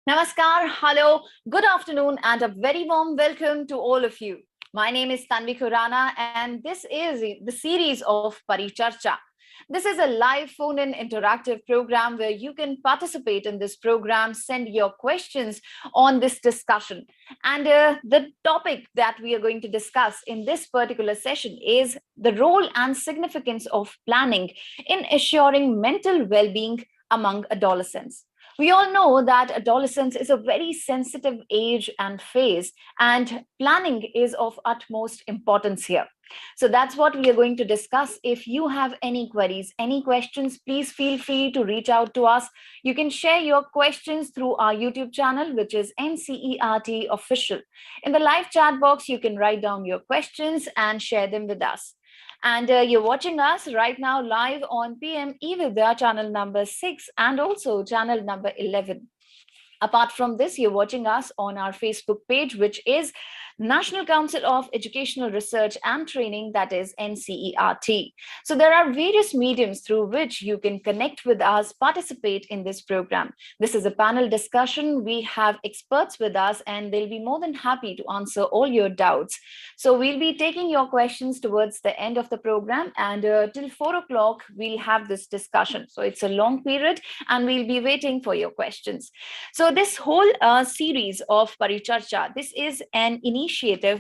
Namaskar, hello, good afternoon, and a very warm welcome to all of you. My name is Tanvi Khurana, and this is the series of Paricharcha. This is a live phone-in interactive program where you can participate in this program, send your questions on this discussion. And the topic that we are going to discuss in this particular session is the role and significance of planning in assuring mental well-being among adolescents. We all know that adolescence is a very sensitive age and phase, and planning is of utmost importance here. So that's what we are going to discuss. If you have any queries, any questions, please feel free to reach out to us. You can share your questions through our YouTube channel, which is NCERT Official. In the live chat box, you can write down your questions and share them with us. And you're watching us right now live on PM eVidya channel number 6 and also channel number 11. Apart from this, you're watching us on our Facebook page, which is National Council of Educational Research and Training, that is NCERT. So there are various mediums through which you can connect with us, participate in this program. This is a panel discussion. We have experts with us and they'll be more than happy to answer all your doubts. So we'll be taking your questions towards the end of the program, and till 4 o'clock, we'll have this discussion. So it's a long period and we'll be waiting for your questions. So this whole series of Paricharcha, this is an initiative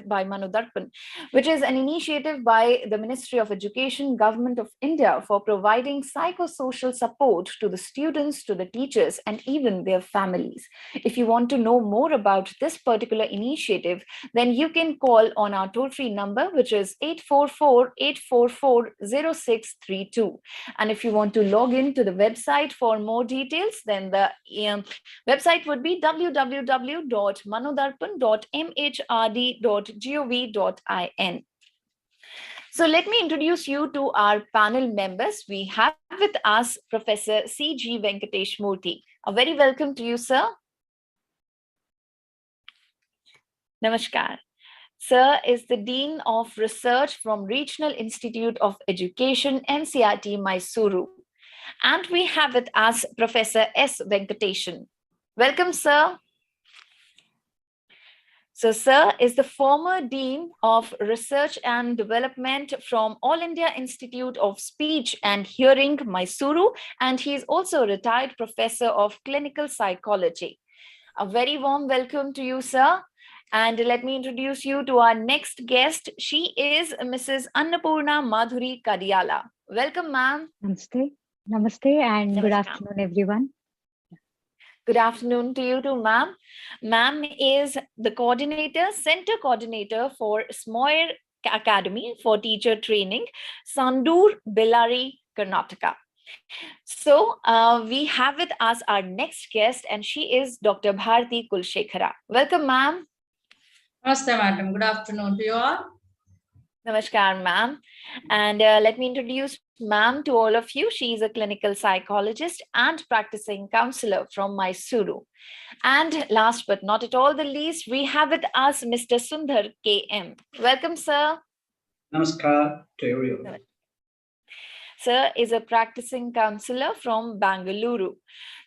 by Manodarpan, which is an initiative by the Ministry of Education, Government of India, for providing psychosocial support to the students, to the teachers, and even their families. If you want to know more about this particular initiative, then you can call on our toll-free number, which is 844-844-0632. And if you want to log in to the website for more details, then the website would be www.manodarpan.mhrd.gov.in. So let me introduce you to our panel members. We have with us Professor C.G. Murthy. A very welcome to you, sir. Namaskar. Sir is the Dean of Research from Regional Institute of Education, NCERT, Mysuru. And we have with us Professor S. Venkatesan. Welcome, sir. So, sir is the former Dean of Research and Development from All India Institute of Speech and Hearing, Mysuru, and he is also a retired professor of clinical psychology. A very warm welcome to you, sir. And let me introduce you to our next guest. She is Mrs. Annapurna Madhuri Kadiyala. Welcome, ma'am. Namaste. Namaste and good afternoon, everyone. Good afternoon to you too, ma'am. Ma'am is the center coordinator for SMIORE Academy for Teacher Training, Sandur, Bellari, Karnataka. So we have with us our next guest, and she is Dr. Bharthi Kulashekara. Welcome, ma'am. Namaste, madam. Good afternoon to you all. Namaskar, ma'am. And let me introduce ma'am to all of you. She is a clinical psychologist and practicing counselor from Mysuru. And last but not at all the least, we have with us Mr. Sunder KM. Welcome, sir. Namaskar to everyone. Sir is a practicing counselor from Bangalore.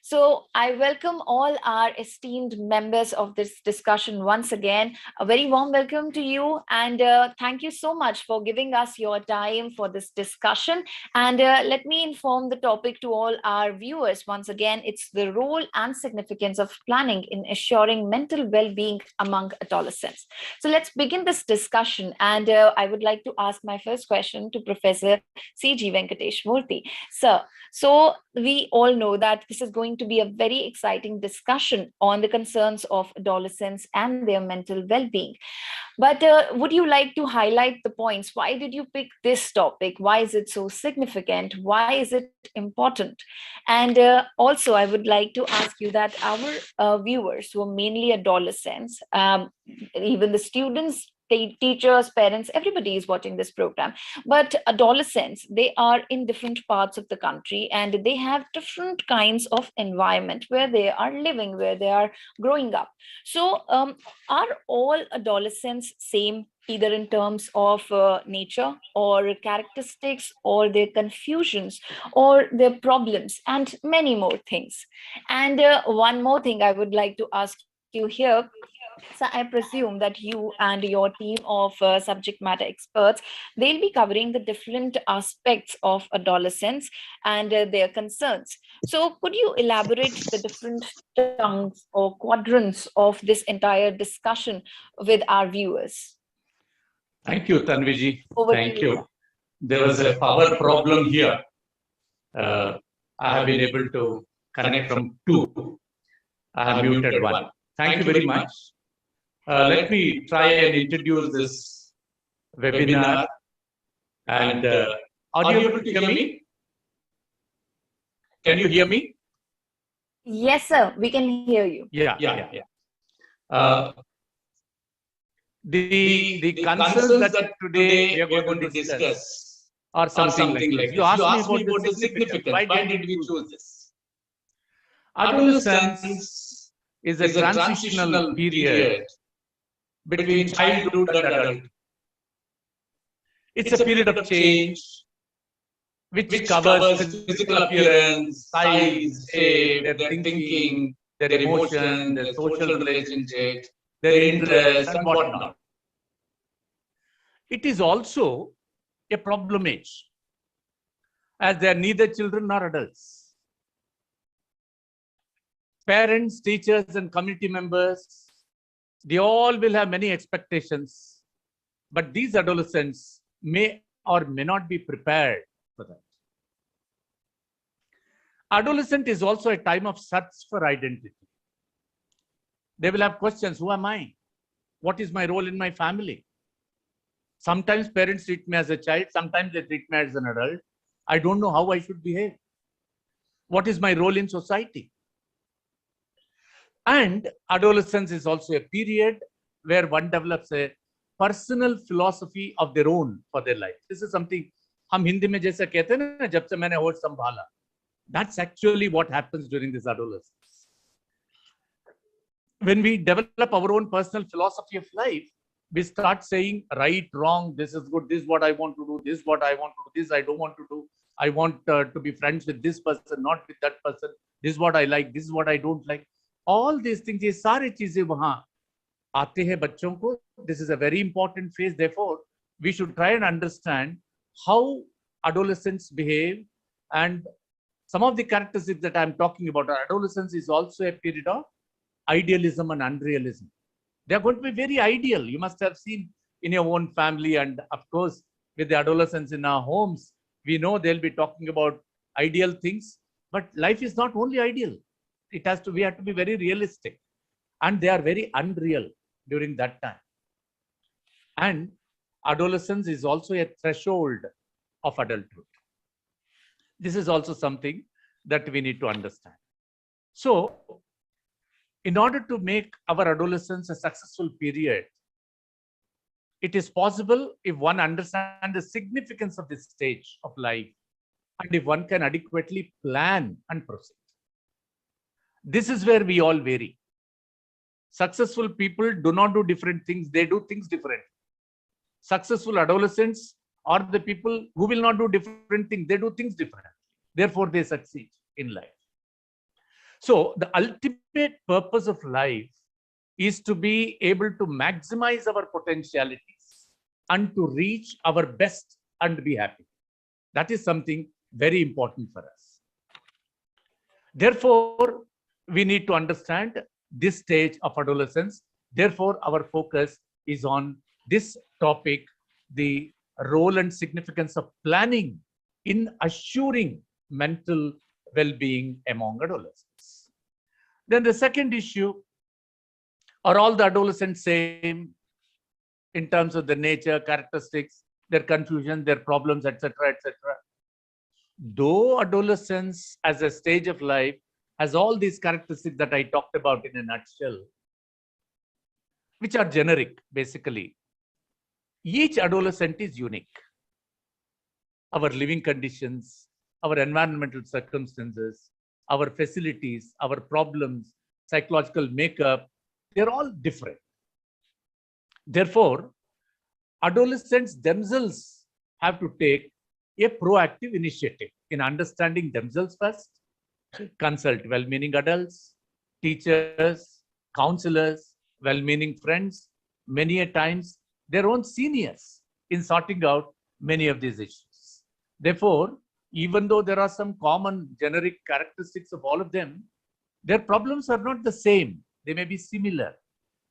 So I welcome all our esteemed members of this discussion once again. A very warm welcome to you, and thank you so much for giving us your time for this discussion. And let me inform the topic to all our viewers once again. It's the role and significance of planning in assuring mental well-being among adolescents. So let's begin this discussion, and I would like to ask my first question to Professor C.G. Murthy. Sir, so we all know that this is going to be a very exciting discussion on the concerns of adolescents and their mental well-being. But would you like to highlight the points? Why did you pick this topic? Why is it so significant? Why is it important? And also, I would like to ask you that our viewers who are mainly adolescents, even the students, teachers, parents, everybody is watching this program. But adolescents, they are in different parts of the country and they have different kinds of environment where they are living, where they are growing up. So are all adolescents same either in terms of nature or characteristics or their confusions or their problems and many more things. And one more thing I would like to ask you here. So I presume that you and your team of subject matter experts, they'll be covering the different aspects of adolescence and their concerns. So could you elaborate the different chunks or quadrants of this entire discussion with our viewers? Thank you, Tanviji. Over to Thank you. you. There was a power problem here. I have been able to connect from two. I have muted one. Thank you very much. Let me try and introduce this webinar. And are you able to hear me? Can you hear me? Yes, sir. We can hear you. Yeah. The concerns that today we are going to discuss are something like this. You asked me about the significance. Why did we choose this? Adolescence is a transitional period between childhood and adulthood. It's a period of change which covers physical appearance, size, shape, their thinking, their emotion, their social relationships, their interests, and whatnot. It is also a problem age, as they are neither children nor adults. Parents, teachers, and community members, they all will have many expectations, but these adolescents may or may not be prepared for that. Adolescent is also a time of search for identity. They will have questions. Who am I? What is my role in my family? Sometimes parents treat me as a child. Sometimes they treat me as an adult. I don't know how I should behave. What is my role in society? And adolescence is also a period where one develops a personal philosophy of their own for their life. This is something हम हिंदी में जैसा कहते हैं ना, जब से मैंने होश संभाला. That's actually what happens during this adolescence. When we develop our own personal philosophy of life, we start saying right, wrong, this is good, this is what I want to do, this is what I want to do, this I don't want to do. I want to be friends with this person, not with that person. This is what I like, this is what I don't like. All these things, ये सारी चीजें वहाँ आते हैं बच्चों को. This is a very important phase. Therefore, we should try and understand how adolescents behave, and some of the characteristics that I'm talking about. Adolescence is also a period of idealism and unrealism. They are going to be very ideal. You must have seen in your own family, and of course, with the adolescents in our homes, we know they'll be talking about ideal things. But life is not only ideal. We have to be very realistic, and they are very unreal during that time. And adolescence is also a threshold of adulthood. This is also something that we need to understand. So, in order to make our adolescence a successful period, it is possible if one understands the significance of this stage of life, and if one can adequately plan and proceed. This is where we all vary. Successful people do not do different things, they do things differently. Successful adolescents are the people who will not do different things, they do things differently. Therefore, they succeed in life. So, the ultimate purpose of life is to be able to maximize our potentialities and to reach our best and be happy. That is something very important for us. Therefore, we need to understand this stage of adolescence. Therefore, our focus is on this topic, the role and significance of planning in assuring mental well-being among adolescents. Then the second issue, are all the adolescents same in terms of their nature, characteristics, their confusion, their problems, etc., etc.? Though adolescence as a stage of life has all these characteristics that I talked about in a nutshell, which are generic, basically, each adolescent is unique. Our living conditions, our environmental circumstances, our facilities, our problems, psychological makeup, they're all different. Therefore, adolescents themselves have to take a proactive initiative in understanding themselves first, consult well-meaning adults, teachers, counselors, well-meaning friends, many a times their own seniors in sorting out many of these issues. Therefore, even though there are some common generic characteristics of all of them, their problems are not the same. They may be similar.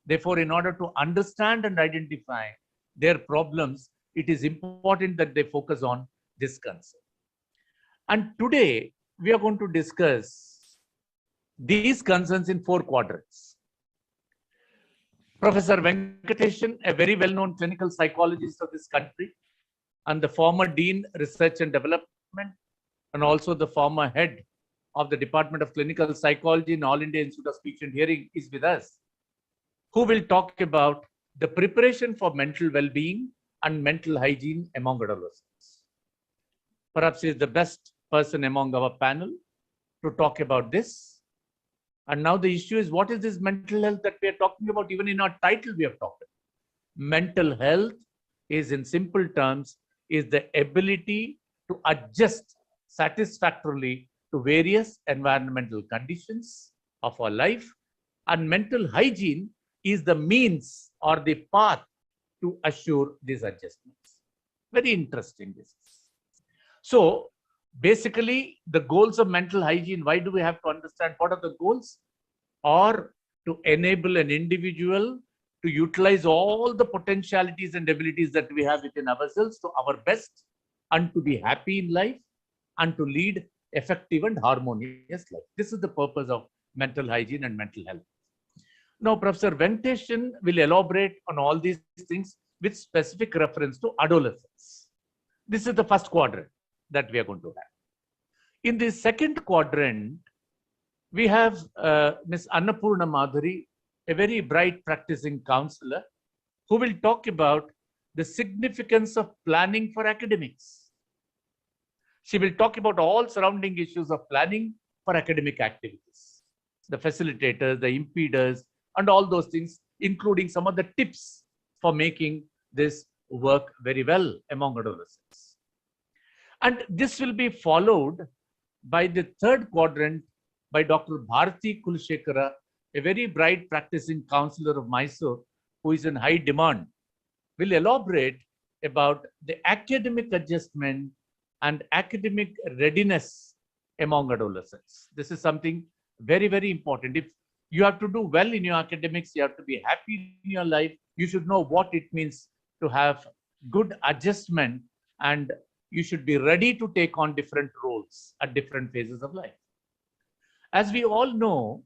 Therefore, in order to understand and identify their problems, it is important that they focus on this concern. And today, we are going to discuss these concerns in 4 quadrants. Professor Venkatesan, a very well-known clinical psychologist of this country, and the former Dean Research and Development, and also the former head of the Department of Clinical Psychology in All India Institute of Speech and Hearing, is with us, who will talk about the preparation for mental well-being and mental hygiene among adolescents. Perhaps he is the best person among our panel to talk about this. And now the issue is, what is this mental health that we are talking about? Even in our title, we have talked about. Mental health is, in simple terms, is the ability to adjust satisfactorily to various environmental conditions of our life. And mental hygiene is the means or the path to assure these adjustments. Very interesting this is. So basically, the goals of mental hygiene, why do we have to understand what are the goals? Or to enable an individual to utilize all the potentialities and abilities that we have within ourselves to our best, and to be happy in life, and to lead effective and harmonious life. This is the purpose of mental hygiene and mental health. Now, Professor Venkatesha will elaborate on all these things with specific reference to adolescence. This is the first quadrant that we are going to have. In the second quadrant, we have Ms. Annapurna Madhuri, a very bright practicing counselor, who will talk about the significance of planning for academics. She will talk about all surrounding issues of planning for academic activities, the facilitators, the impeders, and all those things, including some of the tips for making this work very well among adolescents. And this will be followed by the third quadrant by Dr. Bharthi Kulashekara, a very bright practicing counselor of Mysuru, who is in high demand, will elaborate about the academic adjustment and academic readiness among adolescents. This is something very, very important. If you have to do well in your academics, you have to be happy in your life, you should know what it means to have good adjustment, and you should be ready to take on different roles at different phases of life. As we all know,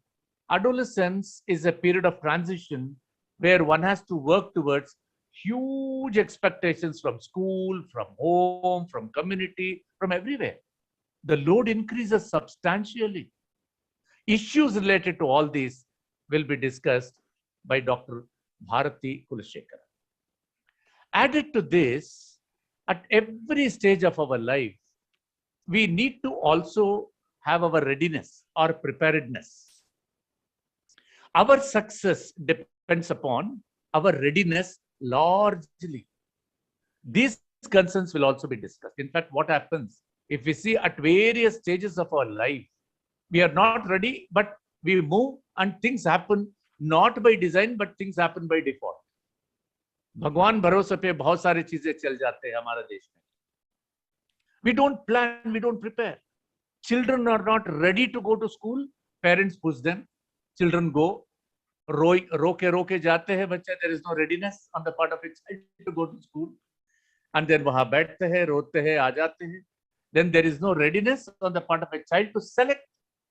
adolescence is a period of transition where one has to work towards huge expectations from school, from home, from community, from everywhere. The load increases substantially. Issues related to all these will be discussed by Dr. Bharthi Kulashekara. Added to this, at every stage of our life, we need to also have our readiness or preparedness. Our success depends upon our readiness largely. These concerns will also be discussed. In fact, what happens if we see at various stages of our life, we are not ready, but we move and things happen not by design, but things happen by default. भगवान भरोसे पे बहुत सारी चीजें चल जाते हैं हमारे देश में. We don't plan, we don't prepare. Children are not ready to go to school. Parents push them. Children go. रोके जाते हैं बच्चे. There is no readiness on the part of a child to go to school. And then वहाँ बैठते हैं, रोते हैं, आ जाते हैं. Then there is no readiness on the part of a child to select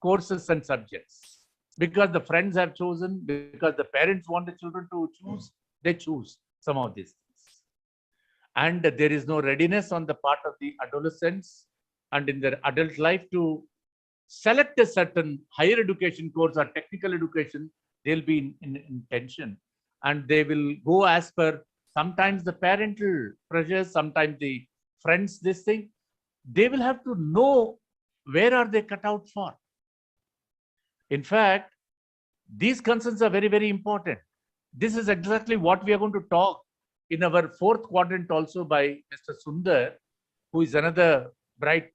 courses and subjects. Because the friends have chosen, because the parents want the children to choose, they choose some of these things. And there is no readiness on the part of the adolescents and in their adult life to select a certain higher education course or technical education. They'll be in tension, and they will go as per sometimes the parental pressures, sometimes the friends, this thing. They will have to know where are they cut out for. In fact, these concerns are very, very important. This is exactly what we are going to talk in our fourth quadrant also by Mr. Sunder, who is another bright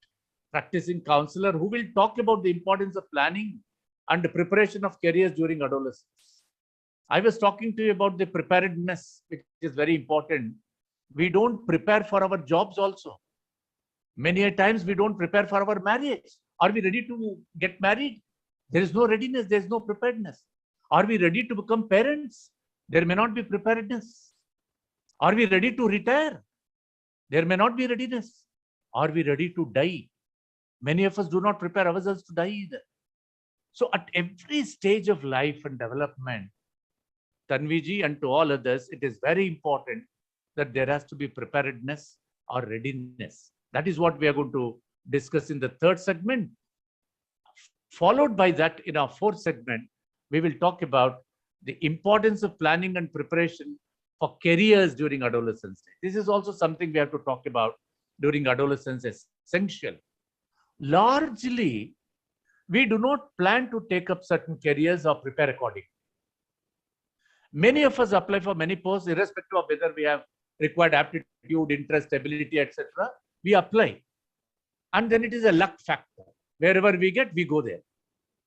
practicing counselor, who will talk about the importance of planning and the preparation of careers during adolescence. I was talking to you about the preparedness, which is very important. We don't prepare for our jobs also. Many a times we don't prepare for our marriage. Are we ready to get married? There is no readiness, there is no preparedness. Are we ready to become parents? There may not be preparedness. Are we ready to retire? There may not be readiness. Are we ready to die? Many of us do not prepare ourselves to die either. So at every stage of life and development, Tanviji and to all others, it is very important that there has to be preparedness or readiness. That is what we are going to discuss in the third segment. Followed by that, in our fourth segment, we will talk about the importance of planning and preparation for careers during adolescence. This is also something we have to talk about during adolescence, essential. Largely, we do not plan to take up certain careers or prepare accordingly. Many of us apply for many posts, irrespective of whether we have required aptitude, interest, ability, etc. We apply. And then it is a luck factor. Wherever we get, we go there.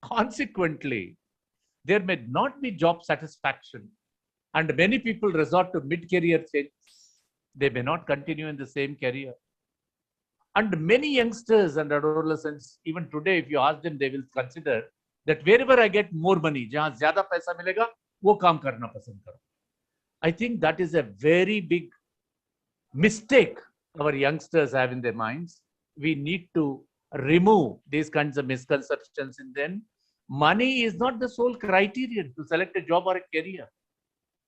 Consequently, there may not be job satisfaction. And many people resort to mid-career changes. They may not continue in the same career. And many youngsters and adolescents, even today, if you ask them, they will consider that wherever I get more money, jahan zyada paisa milega, wo kaam karna pasand karo. I think that is a very big mistake our youngsters have in their minds. We need to remove these kinds of misconceptions in them. Money is not the sole criterion to select a job or a career.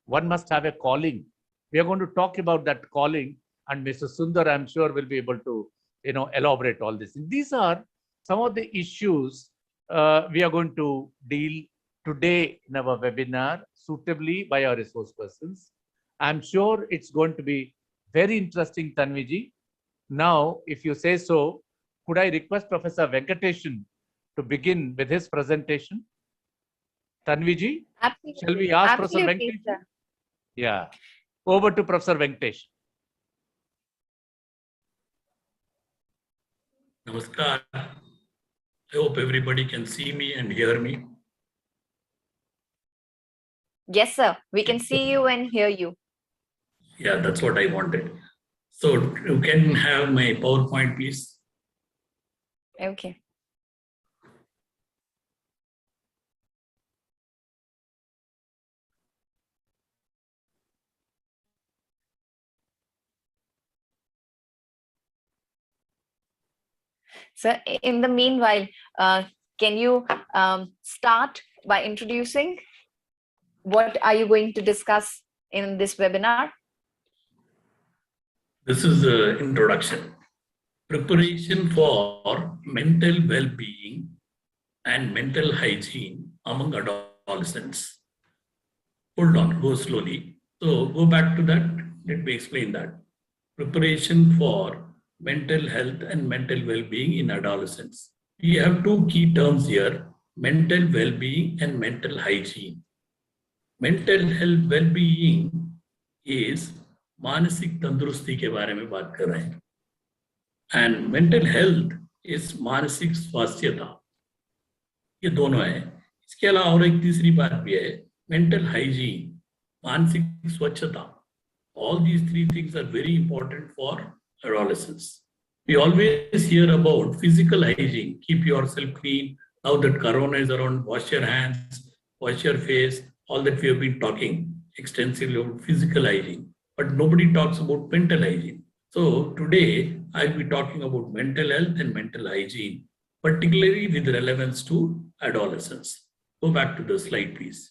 One must have a calling. We are going to talk about that calling, and Mr. Sundar, I'm sure, will be able to elaborate all this. These are some of the issues we are going to deal today in our webinar suitably by our resource persons. I'm sure it's going to be very interesting, Tanviji. Now, if you say so, could I request Professor Venkatesan to begin with his presentation? Tanviji, Absolutely. shall we ask Absolutely, Professor Venkatesan? sir. Yeah. Over to Professor Venkatesh. Namaskar. I hope everybody can see me and hear me. Yes, sir. We can see you and hear you. Yeah, that's what I wanted. So you can have my PowerPoint, please. Okay. So in the meanwhile, can you start by introducing what are you going to discuss in this webinar? This is the introduction. Preparation for mental well-being and mental hygiene among adolescents. Hold on, go slowly. So go back to that. Let me explain that. Preparation for mental health and mental well-being in adolescents. We have two key terms here, mental well-being and mental hygiene. Mental health well-being is मानसिक तंदुरुस्ती के बारे में बात कर रहे हैं, and mental health is मानसिक स्वास्थ्यता. ये दोनों है. इसके अलावा और एक तीसरी बात भी है, mental hygiene, मानसिक स्वच्छता. All these three things are very important for adolescents. We always hear about physical hygiene, keep yourself clean. Now that Corona is around, wash your hands, wash your face, all that we have been talking extensively about physical hygiene. But nobody talks about mental hygiene. So today I'll be talking about mental health and mental hygiene, particularly with relevance to adolescence. Go back to the slide, please.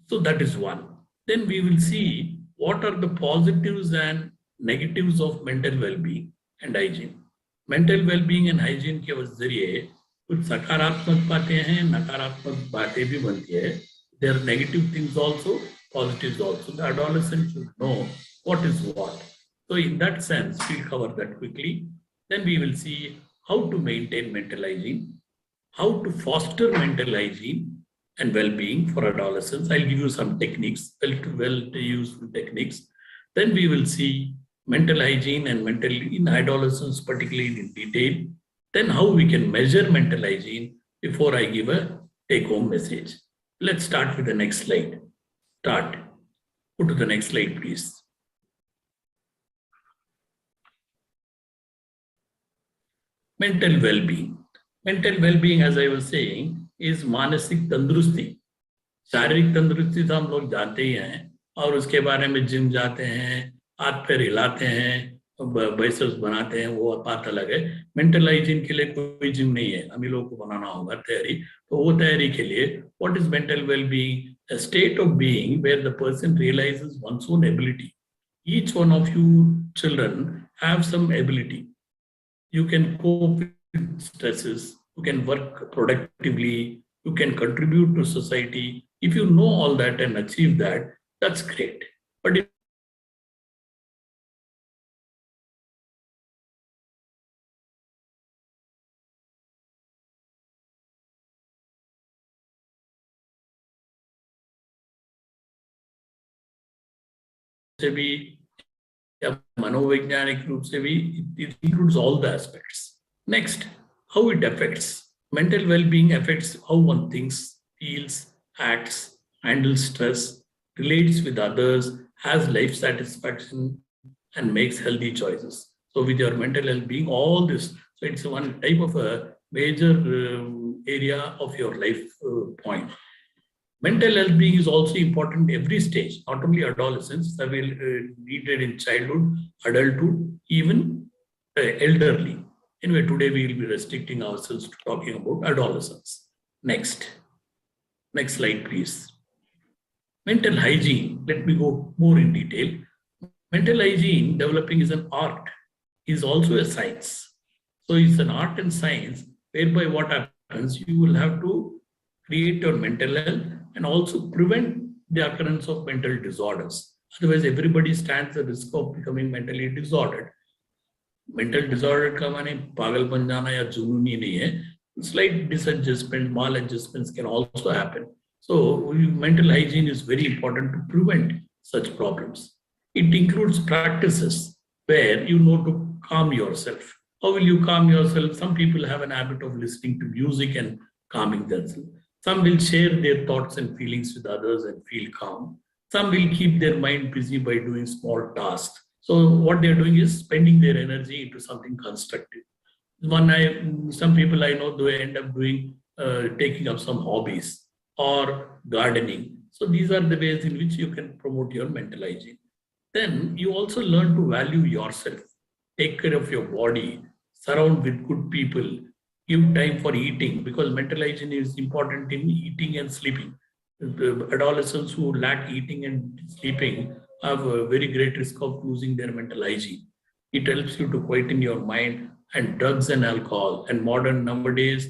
So that is one. Then we will see what are the positives and negatives of mental well-being and hygiene. Mental well-being and hygiene के जरिए कुछ सकारात्मक बातें हैं, नकारात्मक बातें भी बनती है. There are negative things also, positives also. The adolescent should know what is what. So in that sense, we'll cover that quickly. Then we will see how to maintain mental hygiene, how to foster mental hygiene, and well-being for adolescents. I'll give you some techniques, well-useful techniques. Then we will see mental hygiene and mental in adolescents, particularly in detail. Then how we can measure mental hygiene before I give a take-home message. Let's start with the next slide. Go to the next slide, please. Mental well-being. Mental well-being, as I was saying, is मानसिक तंदुरुस्ती. शारीरिक तंदुरुस्ती तो हम लोग जानते ही हैं और उसके बारे में जिम जाते हैं, हाथ पैर हिलाते हैं, बाइसेप्स बनाते हैं, वो बात अलग है. मेंटल हाइजीन के लिए कोई जिम नहीं है, हम ही लोगों को बनाना होगा तैयारी. तो वो तैयारी के लिए what is mental well-being? A state of being where the person realizes one's own ability. Each one of you children have some ability. You can cope with stresses, you can work productively, you can contribute to society. If you know all that and achieve that, that's great. But if से भी या मनोवैज्ञानिक रूप से भी it includes all the aspects. Next, how it affects. Mental well-being affects how one thinks, feels, acts, handles stress, relates with others, has life satisfaction, and makes healthy choices. So with your mental well-being, all this, so it's one type of a major area of your life point. Mental well-being is also important every stage, not only adolescence, that will needed in childhood, adulthood, even elderly. Anyway, today we will be restricting ourselves to talking about adolescence. Next slide, please. Mental hygiene, let me go more in detail. Mental hygiene developing is an art, is also a science. So it's an art and science whereby what happens, you will have to create your mental health and also prevent the occurrence of mental disorders. Otherwise, everybody stands the risk of becoming mentally disordered. Mental disorder का माने पागलपन जाना या जुनूनी नहीं है. Slight disadjustment, maladjustments can also happen. So mental hygiene is very important to prevent such problems. It includes practices where you know to calm yourself. How will you calm yourself? Some people have an habit of listening to music and calming themselves. Some will share their thoughts and feelings with others and feel calm. Some will keep their mind busy by doing small tasks. So what they're doing is spending their energy into something constructive. Some people I know, they end up doing, taking up some hobbies or gardening. So these are the ways in which you can promote your mental hygiene. Then you also learn to value yourself, take care of your body, surround with good people, give time for eating, because mental hygiene is important in eating and sleeping. The adolescents who lack eating and sleeping have a very great risk of losing their mental hygiene. It helps you to quieten your mind. And drugs and alcohol. And nowadays,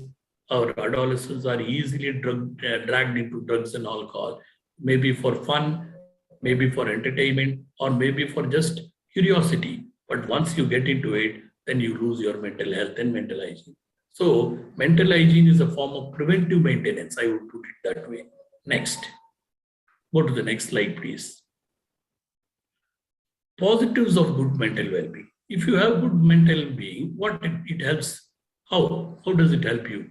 our adolescents are easily dragged into drugs and alcohol, maybe for fun, maybe for entertainment, or maybe for just curiosity. But once you get into it, then you lose your mental health and mental hygiene. So mental hygiene is a form of preventive maintenance. I would put it that way. Next. Go to the next slide, please. Positives of good mental well-being. If you have good mental being, what it helps? How does it help you?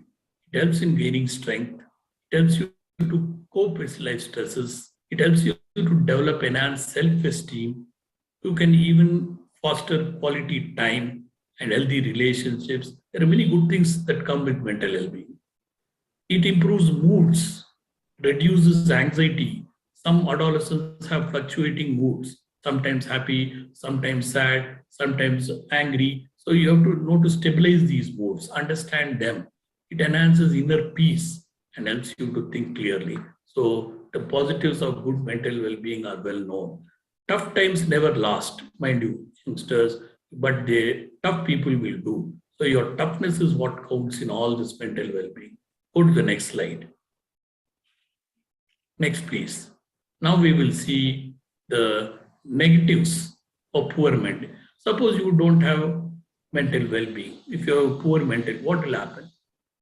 It helps in gaining strength. It helps you to cope with life stresses. It helps you to develop enhanced self-esteem. You can even foster quality time and healthy relationships. There are many good things that come with mental well-being. It improves moods, reduces anxiety. Some adolescents have fluctuating moods, sometimes happy, sometimes sad, sometimes angry. So you have to know to stabilize these moods, understand them. It enhances inner peace and helps you to think clearly. So the positives of good mental well-being are well known. Tough times never last, mind you, youngsters, but tough people will do. So your toughness is what counts in all this mental well-being. Go to the next slide. Next, please. Now we will see the negatives of poor mental. Suppose you don't have mental well-being. If you have poor mental, what will happen?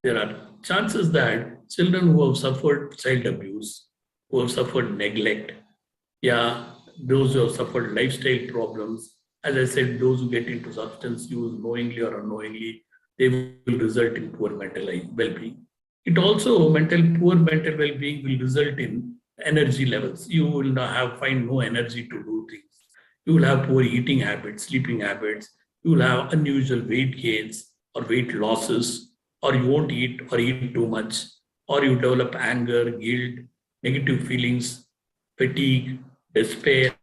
There are chances that children who have suffered child abuse, who have suffered neglect, yeah, those who have suffered lifestyle problems, as I said, those who get into substance use knowingly or unknowingly, they will result in poor mental well-being. It also, poor mental well-being will result in energy levels. You will not find no energy to do things. You will have poor eating habits, sleeping habits. You will have unusual weight gains or weight losses, or you won't eat or eat too much, or you develop anger, guilt, negative feelings, fatigue, despair,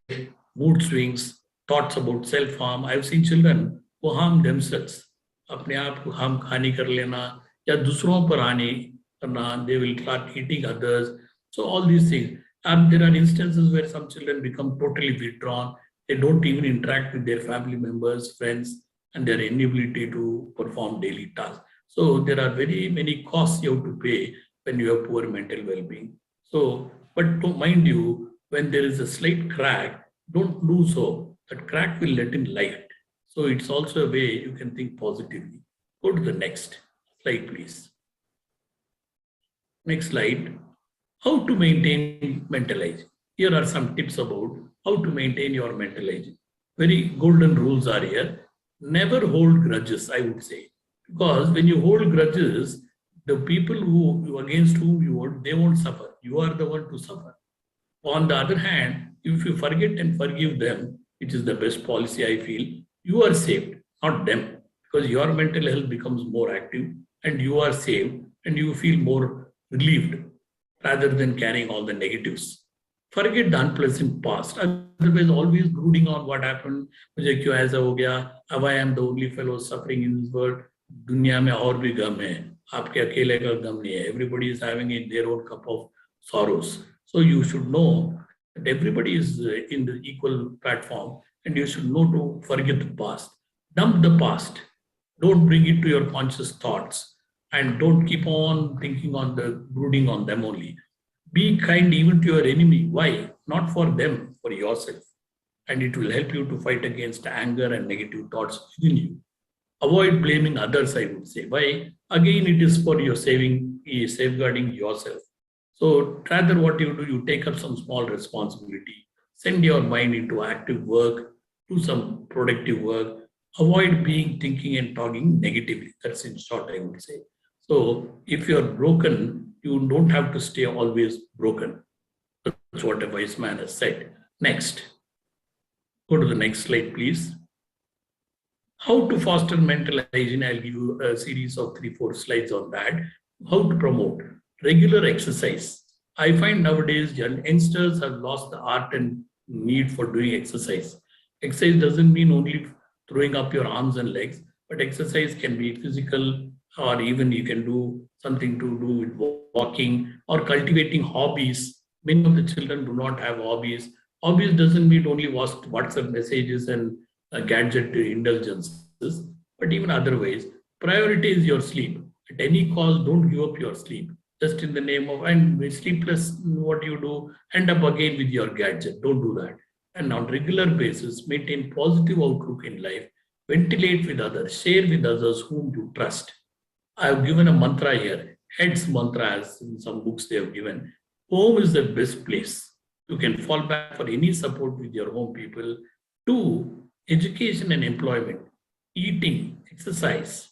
mood swings, thoughts about self-harm. I've seen children who harm themselves. अपने आप को harm खानी कर लेना या दूसरों पर हानि करना. They will start eating others. So all these things. And there are instances where some children become totally withdrawn. They don't even interact with their family members, friends, and their inability to perform daily tasks. So there are very many costs you have to pay when you have poor mental well-being. So, but to mind you, when there is a slight crack, don't lose hope. That crack will let in light. So it's also a way you can think positively. Go to the next slide, please. Next slide. How to maintain mental hygiene. Here are some tips about how to maintain your mental hygiene. Very golden rules are here. Never hold grudges, I would say. Because when you hold grudges, the people against whom you hold, they won't suffer. You are the one to suffer. On the other hand, if you forget and forgive them, which is the best policy I feel, you are saved, not them. Because your mental health becomes more active and you are saved and you feel more relieved rather than carrying all the negatives. Forget the unpleasant past. Otherwise, always brooding on what happened. मुझे क्यों ऐसा हो गया? I am the only fellow suffering in this world. दुनिया में और भी गम है. आपके अकेले का गम नहीं है. Everybody is having their own cup of sorrows. So you should know that everybody is in the equal platform, and you should know to forget the past. Dump the past. Don't bring it to your conscious thoughts, and don't keep on thinking on brooding on them only. Be kind even to your enemy. Why? Not for them, for yourself. And it will help you to fight against anger and negative thoughts within you. Avoid blaming others, I would say. Why? Again, it is for your safeguarding yourself. So rather what you do, you take up some small responsibility. Send your mind into active work, do some productive work. Avoid thinking and talking negatively. That's in short, I would say. So if you're broken, you don't have to stay always broken. That's what a wise man has said. Next. Go to the next slide, please. How to foster mental hygiene. I'll give you a series of 3-4 slides on that. How to promote regular exercise. I find nowadays youngsters have lost the art and need for doing exercise. Exercise doesn't mean only throwing up your arms and legs, but exercise can be physical, or even you can do something to do with walking or cultivating hobbies. Many of the children do not have hobbies. Hobbies doesn't mean only WhatsApp messages and gadget indulgences, but even other ways. Prioritize your sleep. At any cost, don't give up your sleep. Just in the name of, and sleepless, what you do, end up again with your gadget. Don't do that. And on regular basis, maintain positive outlook in life. Ventilate with others. Share with others whom you trust. I have given a mantra here. Head's mantra, as in some books they have given. Home is the best place. You can fall back for any support with your home people. 2, education and employment. Eating, exercise,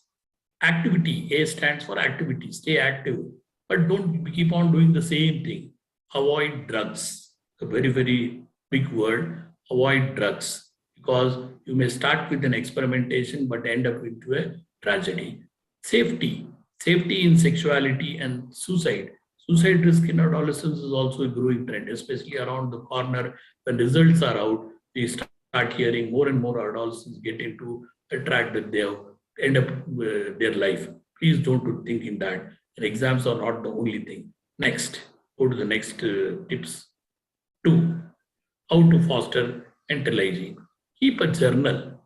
activity. A stands for activity. Stay active. But don't keep on doing the same thing. Avoid drugs. A very, very big word. Avoid drugs. Because you may start with an experimentation but end up into a tragedy. Safety in sexuality and suicide. Suicide risk in adolescence is also a growing trend, especially around the corner. When results are out, we start hearing more and more adolescents get into a track that they end up their life. Please don't think in that. And exams are not the only thing. Next, go to the next tips. 2, how to foster mental hygiene. Keep a journal,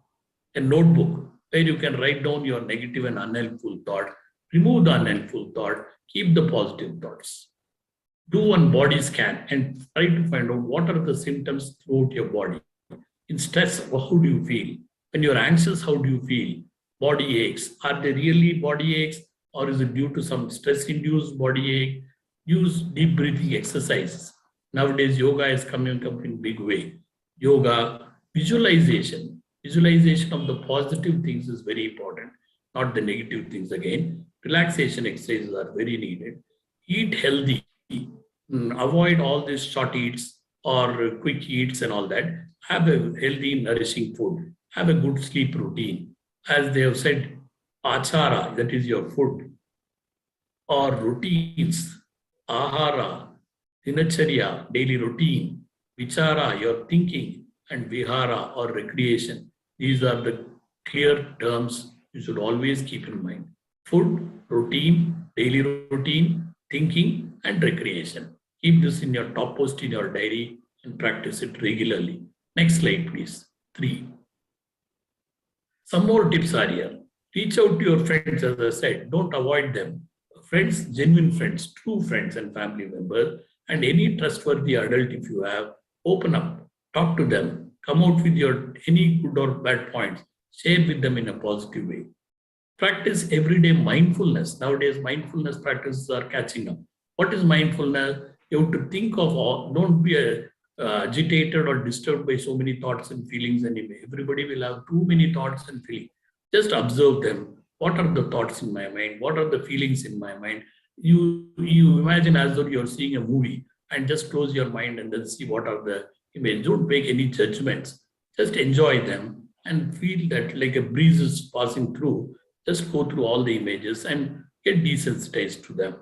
a notebook, where you can write down your negative and unhelpful thought, remove the unhelpful thought, keep the positive thoughts. Do one body scan and try to find out what are the symptoms throughout your body. In stress, how do you feel? When you're anxious, how do you feel? Body aches. Are they really body aches or is it due to some stress-induced body ache? Use deep breathing exercises. Nowadays, yoga is coming up in big way. Yoga, visualization of the positive things is very important, not the negative things again. Relaxation exercises are very needed. Eat healthy. Avoid all these short eats or quick eats and all that. Have a healthy, nourishing food. Have a good sleep routine. As they have said, achara, that is your food, or routines, ahara, dinacharya, daily routine, vichara, your thinking, and vihara or recreation. These are the clear terms you should always keep in mind. Food, routine, daily routine, thinking, and recreation. Keep this in your top post in your diary and practice it regularly. Next slide, please. 3. Some more tips are here. Reach out to your friends, as I said. Don't avoid them. Friends, genuine friends, true friends and family members, and any trustworthy adult if you have, open up, talk to them, come out with your any good or bad points, share with them in a positive way. Practice everyday mindfulness. Nowadays, mindfulness practices are catching up. What is mindfulness? You have to think of all, don't be agitated or disturbed by so many thoughts and feelings anyway. Everybody will have too many thoughts and feelings. Just observe them. What are the thoughts in my mind? What are the feelings in my mind? You imagine as though you're seeing a movie and just close your mind and then see what are the images. Don't make any judgments. Just enjoy them and feel that like a breeze is passing through. Just go through all the images and get desensitized to them.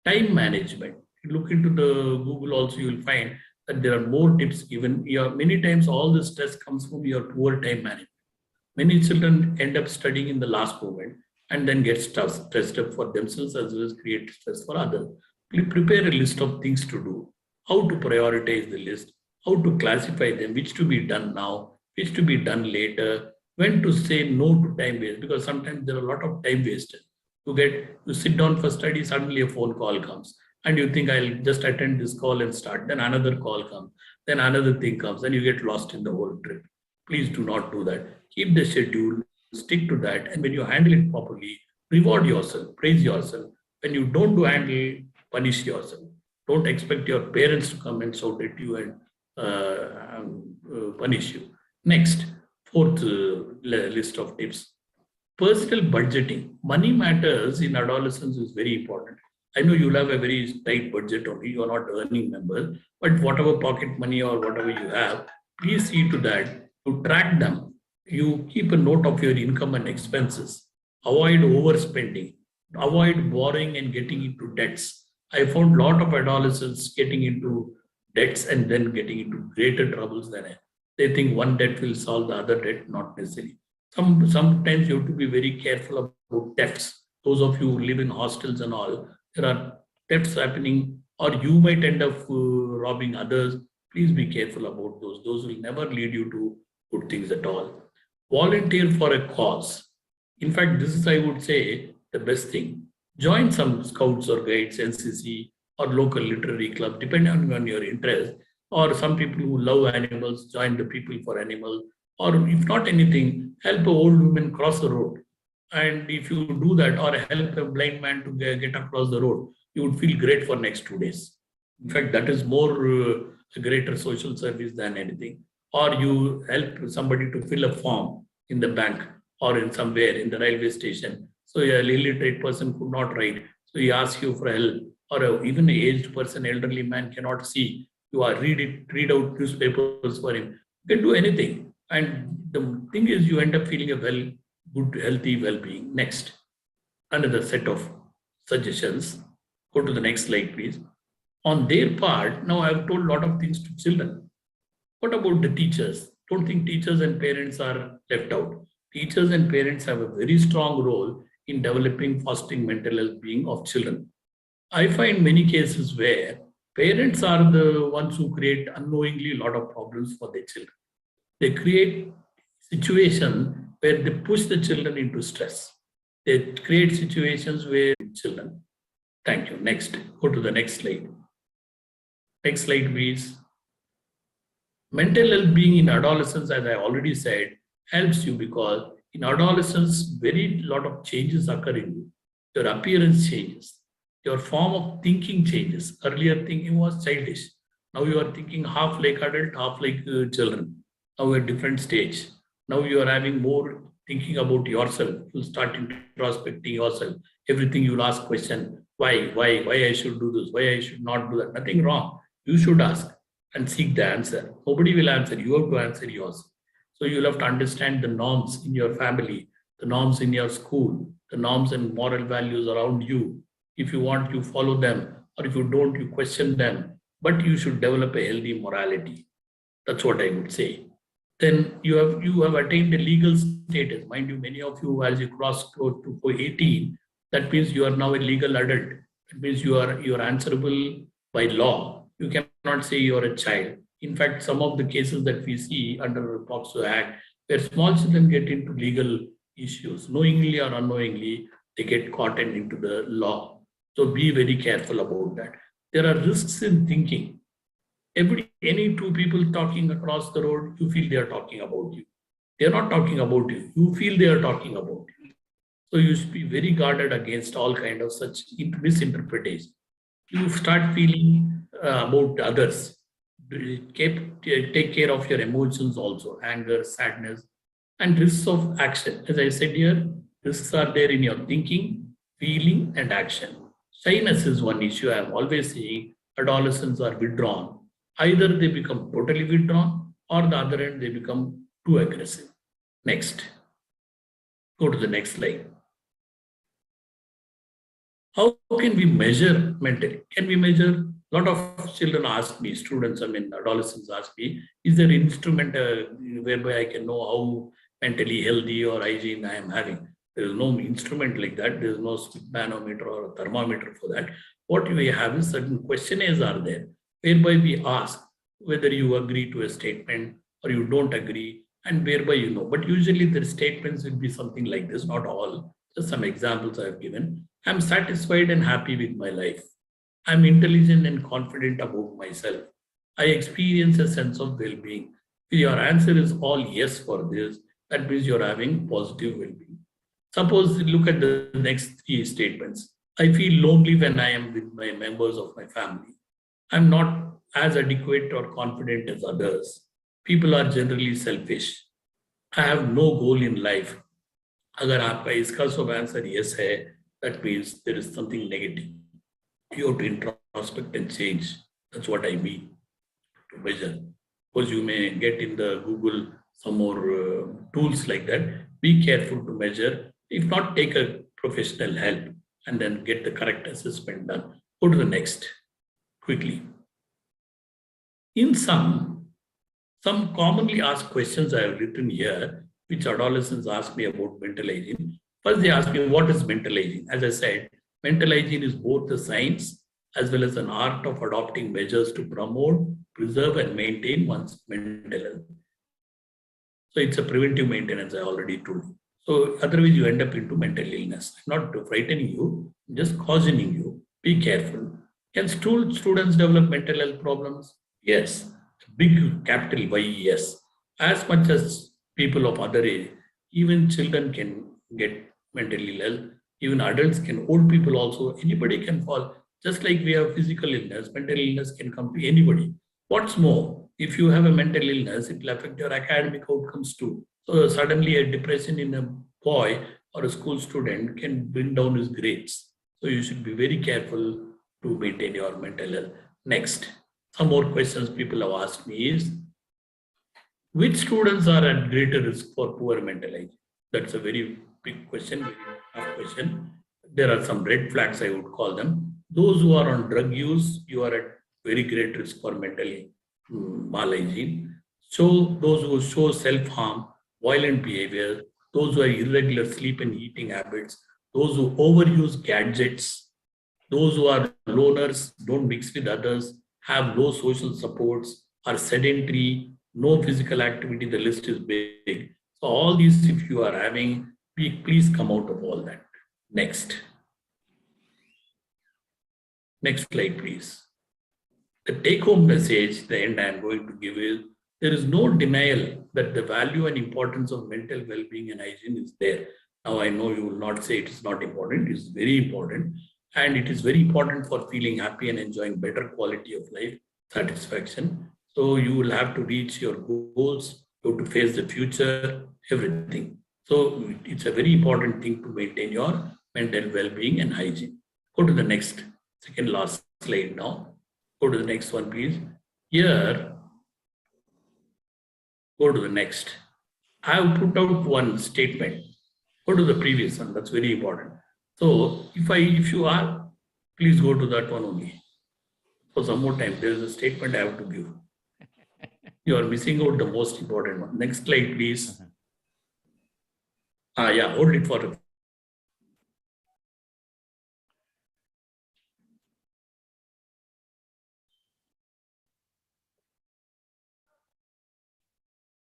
Time management. You look into the Google also, you will find that there are more tips given. Many times all the stress comes from your poor time management. Many children end up studying in the last moment and then get stressed up for themselves as well as create stress for others. Prepare a list of things to do, how to prioritize the list, how to classify them, which to be done now, which to be done later, when to say no to time waste, because sometimes there are a lot of time wasted. You sit down for study, suddenly a phone call comes and you think I'll just attend this call and start, then another call comes, then another thing comes and you get lost in the whole trip. Please do not do that. Keep the schedule, stick to that, and when you handle it properly, reward yourself, praise yourself. When you don't do handle, punish yourself. Don't expect your parents to come and shout at you and punish you. Next, 4th list of tips. Personal budgeting. Money matters in adolescence is very important. I know you'll have a very tight budget only, you're not earning members, but whatever pocket money or whatever you have, please see to that. To track them, you keep a note of your income and expenses. Avoid overspending. Avoid borrowing and getting into debts. I found a lot of adolescents getting into debts and then getting into greater troubles than they think one debt will solve the other debt, not necessarily. Sometimes you have to be very careful about thefts. Those of you who live in hostels and all, there are thefts happening, or you might end up robbing others. Please be careful about those. Those will never lead you to good things at all. Volunteer for a cause. In fact, this is, I would say, the best thing. Join some scouts or guides, NCC, or local literary club, depending on your interest. Or some people who love animals, join the people for animals. Or if not anything, help an old woman cross the road. And if you do that, or help a blind man to get across the road, you would feel great for next 2 days. In fact, that is more a greater social service than anything. Or you help somebody to fill a form in the bank or in somewhere in the railway station. So a illiterate person could not write. So he asks you for help. Or even an aged person, elderly man cannot see. You are read out newspapers for him. You can do anything. And the thing is, you end up feeling a good, healthy well-being. Next, another set of suggestions. Go to the next slide, please. On their part, now I have told a lot of things to children. What about the teachers? Don't think teachers and parents are left out. Teachers and parents have a very strong role in developing, fostering mental well-being of children. I find many cases where parents are the ones who create unknowingly a lot of problems for their children. They create situations where they push the children into stress. They create situations where children. Thank you. Next, go to the next slide. Next slide, please. Mental well-being in adolescence, as I already said, helps you because in adolescence, very lot of changes occur in you. your appearance changes, your form of thinking changes. Earlier thinking was childish. Now you are thinking half like adult, half like children. Now at different stage. Now you are having more thinking about yourself. You start introspecting yourself. Everything you'll ask question, why I should do this, why I should not do that. Nothing wrong. You should ask and seek the answer. Nobody will answer. You have to answer yourself. So you'll have to understand the norms in your family, the norms in your school, the norms and moral values around you. If you want, you follow them, or if you don't, you question them. But you should develop a healthy morality. That's what I would say. Then you have attained a legal status. Mind you, many of you, as you cross to 18, that means you are now a legal adult. That means you are answerable by law. You cannot say you are a child. In fact, some of the cases that we see under the POCSO Act, where small children get into legal issues, knowingly or unknowingly, they get caught into the law. So be very careful about that. There are risks in thinking. Any two people talking across the road, you feel they are talking about you. They are not talking about you. You feel they are talking about you. So you should be very guarded against all kind of such misinterpretation. You start feeling about others. Take care of your emotions also, anger, sadness, and risks of action. As I said here, risks are there in your thinking, feeling, and action. Shyness is one issue. I am always saying adolescents are withdrawn. Either they become totally withdrawn, or the other end, they become too aggressive. Next. Go to the next slide. How can we measure mentally? Can we measure? A lot of children ask me, adolescents ask me, is there an instrument whereby I can know how mentally healthy or hygiene I am having? There is no instrument like that. There is no manometer or a thermometer for that. What we have is certain questionnaires are there, whereby we ask whether you agree to a statement or you don't agree, and whereby you know. But usually the statements will be something like this, not all. Just some examples I have given. I'm satisfied and happy with my life. I'm intelligent and confident about myself. I experience a sense of well-being. If your answer is all yes for this, that means you're having positive well-being. Suppose look at the next three statements. I feel lonely when I am with my members of my family. I'm not as adequate or confident as others. People are generally selfish. I have no goal in life. अगर आपका इसका सब answer yes है, that means there is something negative. You have to introspect and change. That's what I mean to measure. Because you may get in the Google some more tools like that. Be careful to measure. If not, take a professional help and then get the correct assessment done. Go to the next quickly. In some commonly asked questions I have written here, which adolescents ask me about mental hygiene. First, they ask me, what is mental hygiene? As I said, mental hygiene is both the science as well as an art of adopting measures to promote, preserve, and maintain one's mental health. So it's a preventive maintenance, I already told you. So otherwise you end up into mental illness. I'm not frightening you, I'm just cautioning you. Be careful. Can students develop mental health problems? Yes. Big capital Y, yes. As much as people of other age, even children can get mental health. Even adults can, old people also, anybody can fall. Just like we have physical illness, mental illness can come to anybody. What's more, if you have a mental illness, it will affect your academic outcomes too. So suddenly a depression in a boy or a school student can bring down his grades. So you should be very careful to maintain your mental health. Next, some more questions people have asked me is, which students are at greater risk for poor mental hygiene? That's a very big question, very tough question. There are some red flags, I would call them. Those who are on drug use, you are at very great risk for mental malhygiene. So those who show self-harm, violent behavior, those who have irregular sleep and eating habits, those who overuse gadgets, those who are loners, don't mix with others, have low social supports, are sedentary, no physical activity, the list is big. So all these, if you are having, please come out of all that. Next. Next slide, please. The take-home message, the end I am going to give is, there is no denial that the value and importance of mental well-being and hygiene is there. Now I know you will not say it is not important. It is very important. And it is very important for feeling happy and enjoying better quality of life, satisfaction. So you will have to reach your goals, you have to face the future, everything. So it's a very important thing to maintain your mental well-being and hygiene. Go to the next, second last slide now. Go to the next one, please. Here, go to the next. I have put out one statement. Go to the previous one. That's very important. So if you are, please go to that one only. For some more time, there is a statement I have to give. You are missing out the most important one. Next slide, please. Yeah, hold it for a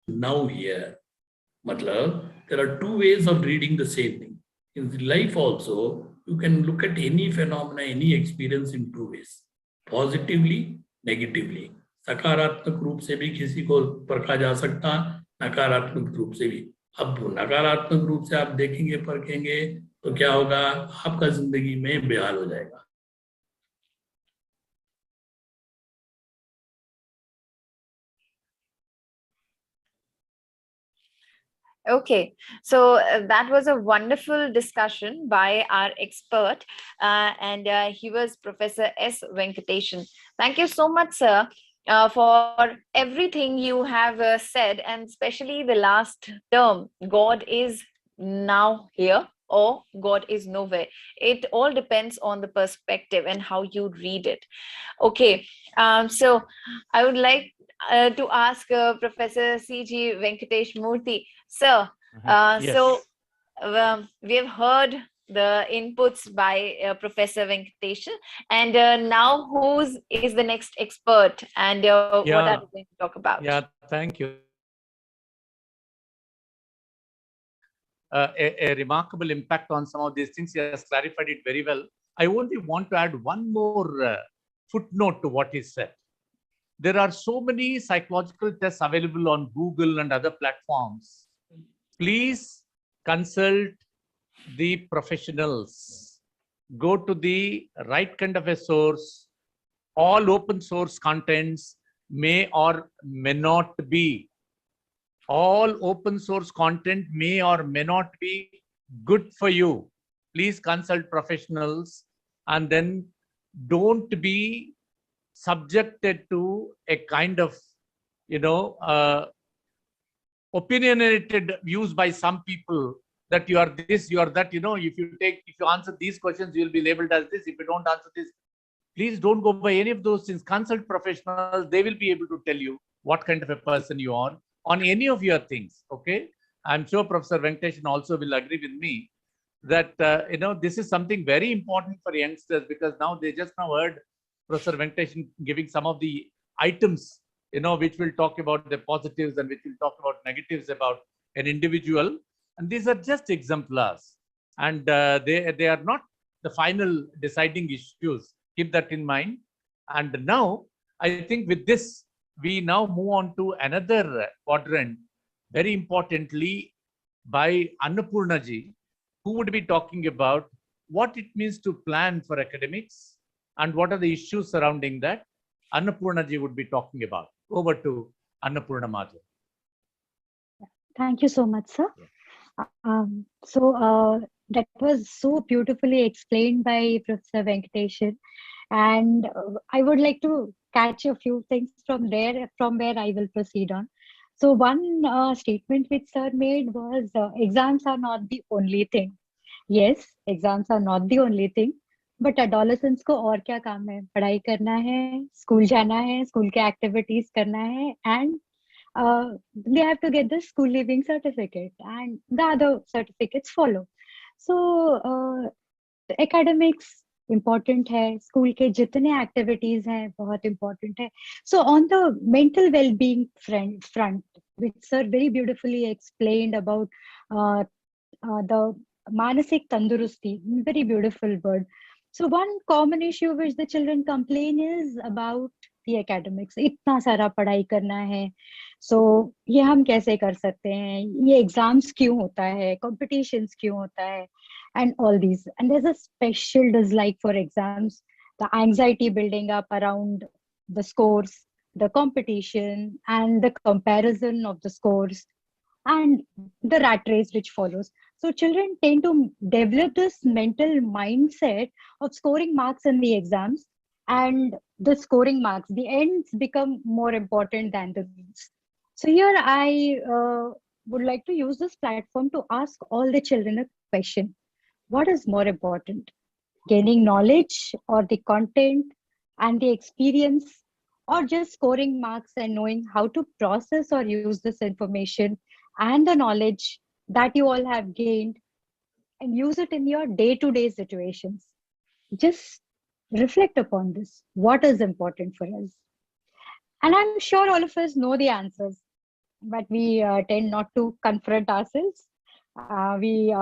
now here. Matlab, there are two ways of reading the same thing. In life also, you can look at any phenomena, any experience in two ways. Positively, negatively. सकारात्मक रूप से भी किसी को परखा जा सकता, नकारात्मक रूप से भी. अब नकारात्मक रूप से आप देखेंगे, परखेंगे तो क्या होगा, आपका जिंदगी में बेहाल हो जाएगा. Okay, so that was a wonderful discussion by our expert, and he was Professor S. Venkatesan. Thank you so much, sir, for everything you have said, and especially the last term, God is now here or God is nowhere. It all depends on the perspective and how you read it. Okay, so I would like to ask Professor C.G. Venkatesh Murthy. Sir, Yes. so we have heard the inputs by Professor Venkatesha, and now is the next expert, and what are we going to talk about? Yeah, thank you. A remarkable impact on some of these things. He has clarified it very well. I only want to add one more footnote to what he said. There are so many psychological tests available on Google and other platforms. Please consult the professionals. Go to the right kind of a source. All open source contents may or may not be. All open source content may or may not be good for you. Please consult professionals, and then don't be subjected to a kind of, opinionated views by some people that you are this, you are that. If you answer these questions, you will be labeled as this. If you don't answer this, please don't go by any of those things. Consult professionals. They will be able to tell you what kind of a person you are on any of your things. Okay, I'm sure Professor Venkatesan also will agree with me that this is something very important for youngsters, because now they just now heard Professor Venkatesan giving some of the items, which will talk about the positives and which will talk about negatives about an individual. And these are just exemplars, and they are not the final deciding issues. Keep that in mind. And now I think with this, we now move on to another quadrant, very importantly by Annapurna ji, who would be talking about what it means to plan for academics and what are the issues surrounding that. Annapurna ji would be talking about. Over to Annapurna Madhuri. Thank you so much, sir. That was so beautifully explained by Professor Venkatesan, and I would like to catch a few things from there, from where I will proceed on. So one statement which sir made was exams are not the only thing. Yes, exams are not the only thing, but adolescents को और क्या काम है? पढ़ाई करना है, school जाना है, school के activities करना है, and they have to get the school leaving certificate, and the other certificates follow. So academics important है, school के जितने activities हैं बहुत important है. So on the mental well-being front, which sir very beautifully explained about the manasik tandurusti, very beautiful word. So one common issue which the children complain is about the academics. इतना सारा पढ़ाई करना है, so ये हम कैसे कर सकते हैं, ये exams क्यों होता है, competitions क्यों होता है, and all these. And there's a special dislike for exams, the anxiety building up around the scores, the competition, and the comparison of the scores, and the rat race which follows. So children tend to develop this mental mindset of scoring marks in the exams, and the scoring marks, the ends become more important than the means. So here I would like to use this platform to ask all the children a question. What is more important, gaining knowledge or the content and the experience, or just scoring marks and knowing how to process or use this information and the knowledge that you all have gained and use it in your day-to-day situations? Just reflect upon this. What is important for us? And I'm sure all of us know the answers, but we tend not to confront ourselves. We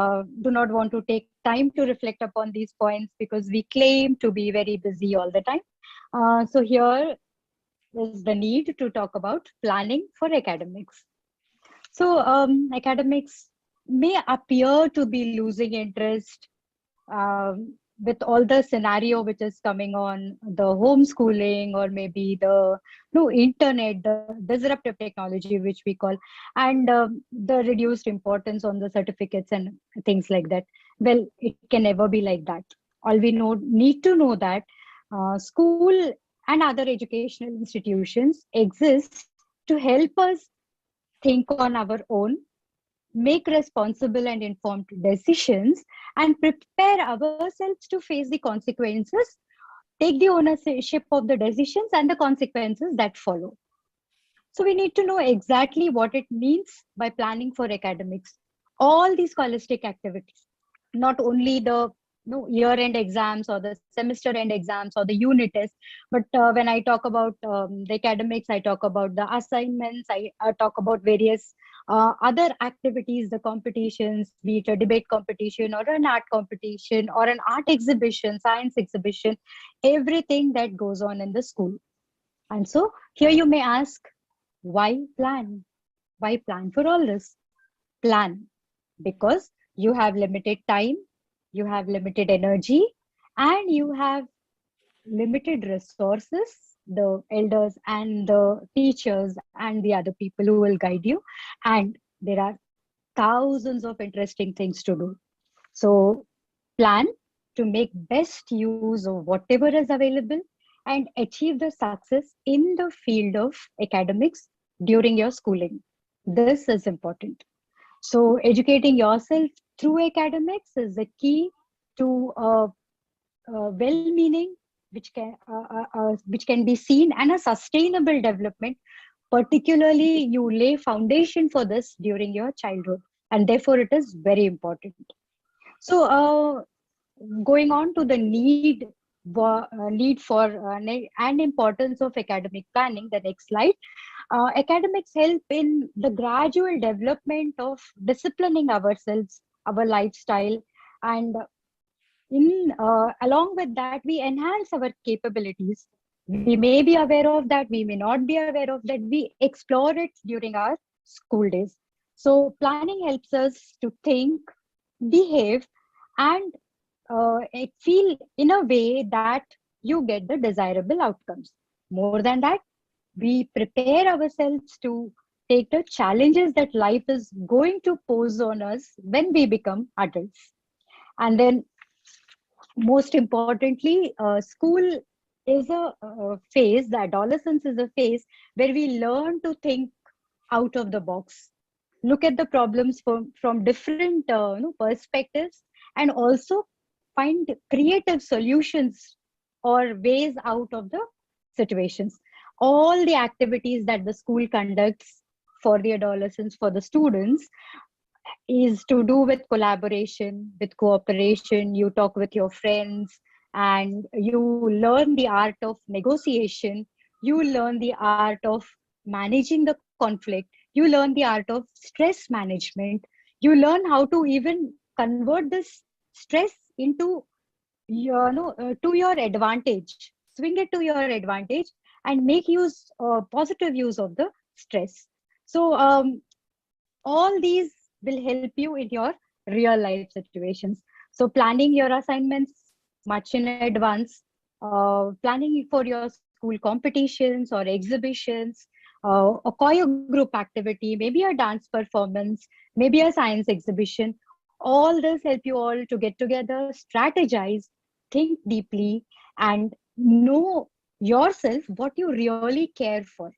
do not want to take time to reflect upon these points because we claim to be very busy all the time. So here is the need to talk about planning for academics. So academics may appear to be losing interest with all the scenario which is coming on, the homeschooling, or maybe the internet, the disruptive technology which we call, and the reduced importance on the certificates and things like that. Well, it can never be like that. All we need to know that school and other educational institutions exist to help us think on our own, make responsible and informed decisions, and prepare ourselves to face the consequences, take the ownership of the decisions and the consequences that follow. So we need to know exactly what it means by planning for academics. All these scholastic activities, not only the year-end exams or the semester-end exams or the unit tests, but when I talk about the academics, I talk about the assignments, I talk about various other activities, the competitions, be it a debate competition or an art competition or an art exhibition, science exhibition, everything that goes on in the school. And so here you may ask, why plan? Why plan for all this? Plan because you have limited time, you have limited energy, and you have limited resources, the elders and the teachers and the other people who will guide you. And there are thousands of interesting things to do. So plan to make best use of whatever is available and achieve the success in the field of academics during your schooling. This is important. So educating yourself through academics is the key to well-meaning, which can be seen, and a sustainable development. Particularly, you lay foundation for this during your childhood, and therefore it is very important. So going on to the need for and importance of academic planning, the next slide. Academics help in the gradual development of disciplining ourselves, our lifestyle, and along with that, we enhance our capabilities. We may be aware of that, we may not be aware of that. We explore it during our school days. So planning helps us to think, behave, and feel in a way that you get the desirable outcomes. More than that, we prepare ourselves to take the challenges that life is going to pose on us when we become adults. And then most importantly, school is a phase, the adolescence is a phase where we learn to think out of the box, look at the problems from different perspectives, and also find creative solutions or ways out of the situations. All the activities that the school conducts for the adolescents, for the students, is to do with collaboration, with cooperation. You talk with your friends and you learn the art of negotiation. You learn the art of managing the conflict. You learn the art of stress management. You learn how to even convert this stress into to your advantage, swing it to your advantage, and make positive use of the stress. So all these will help you in your real life situations. So planning your assignments much in advance, planning for your school competitions or exhibitions, a choir group activity, maybe a dance performance, maybe a science exhibition. All this help you all to get together, strategize, think deeply, and know yourself what you really care for.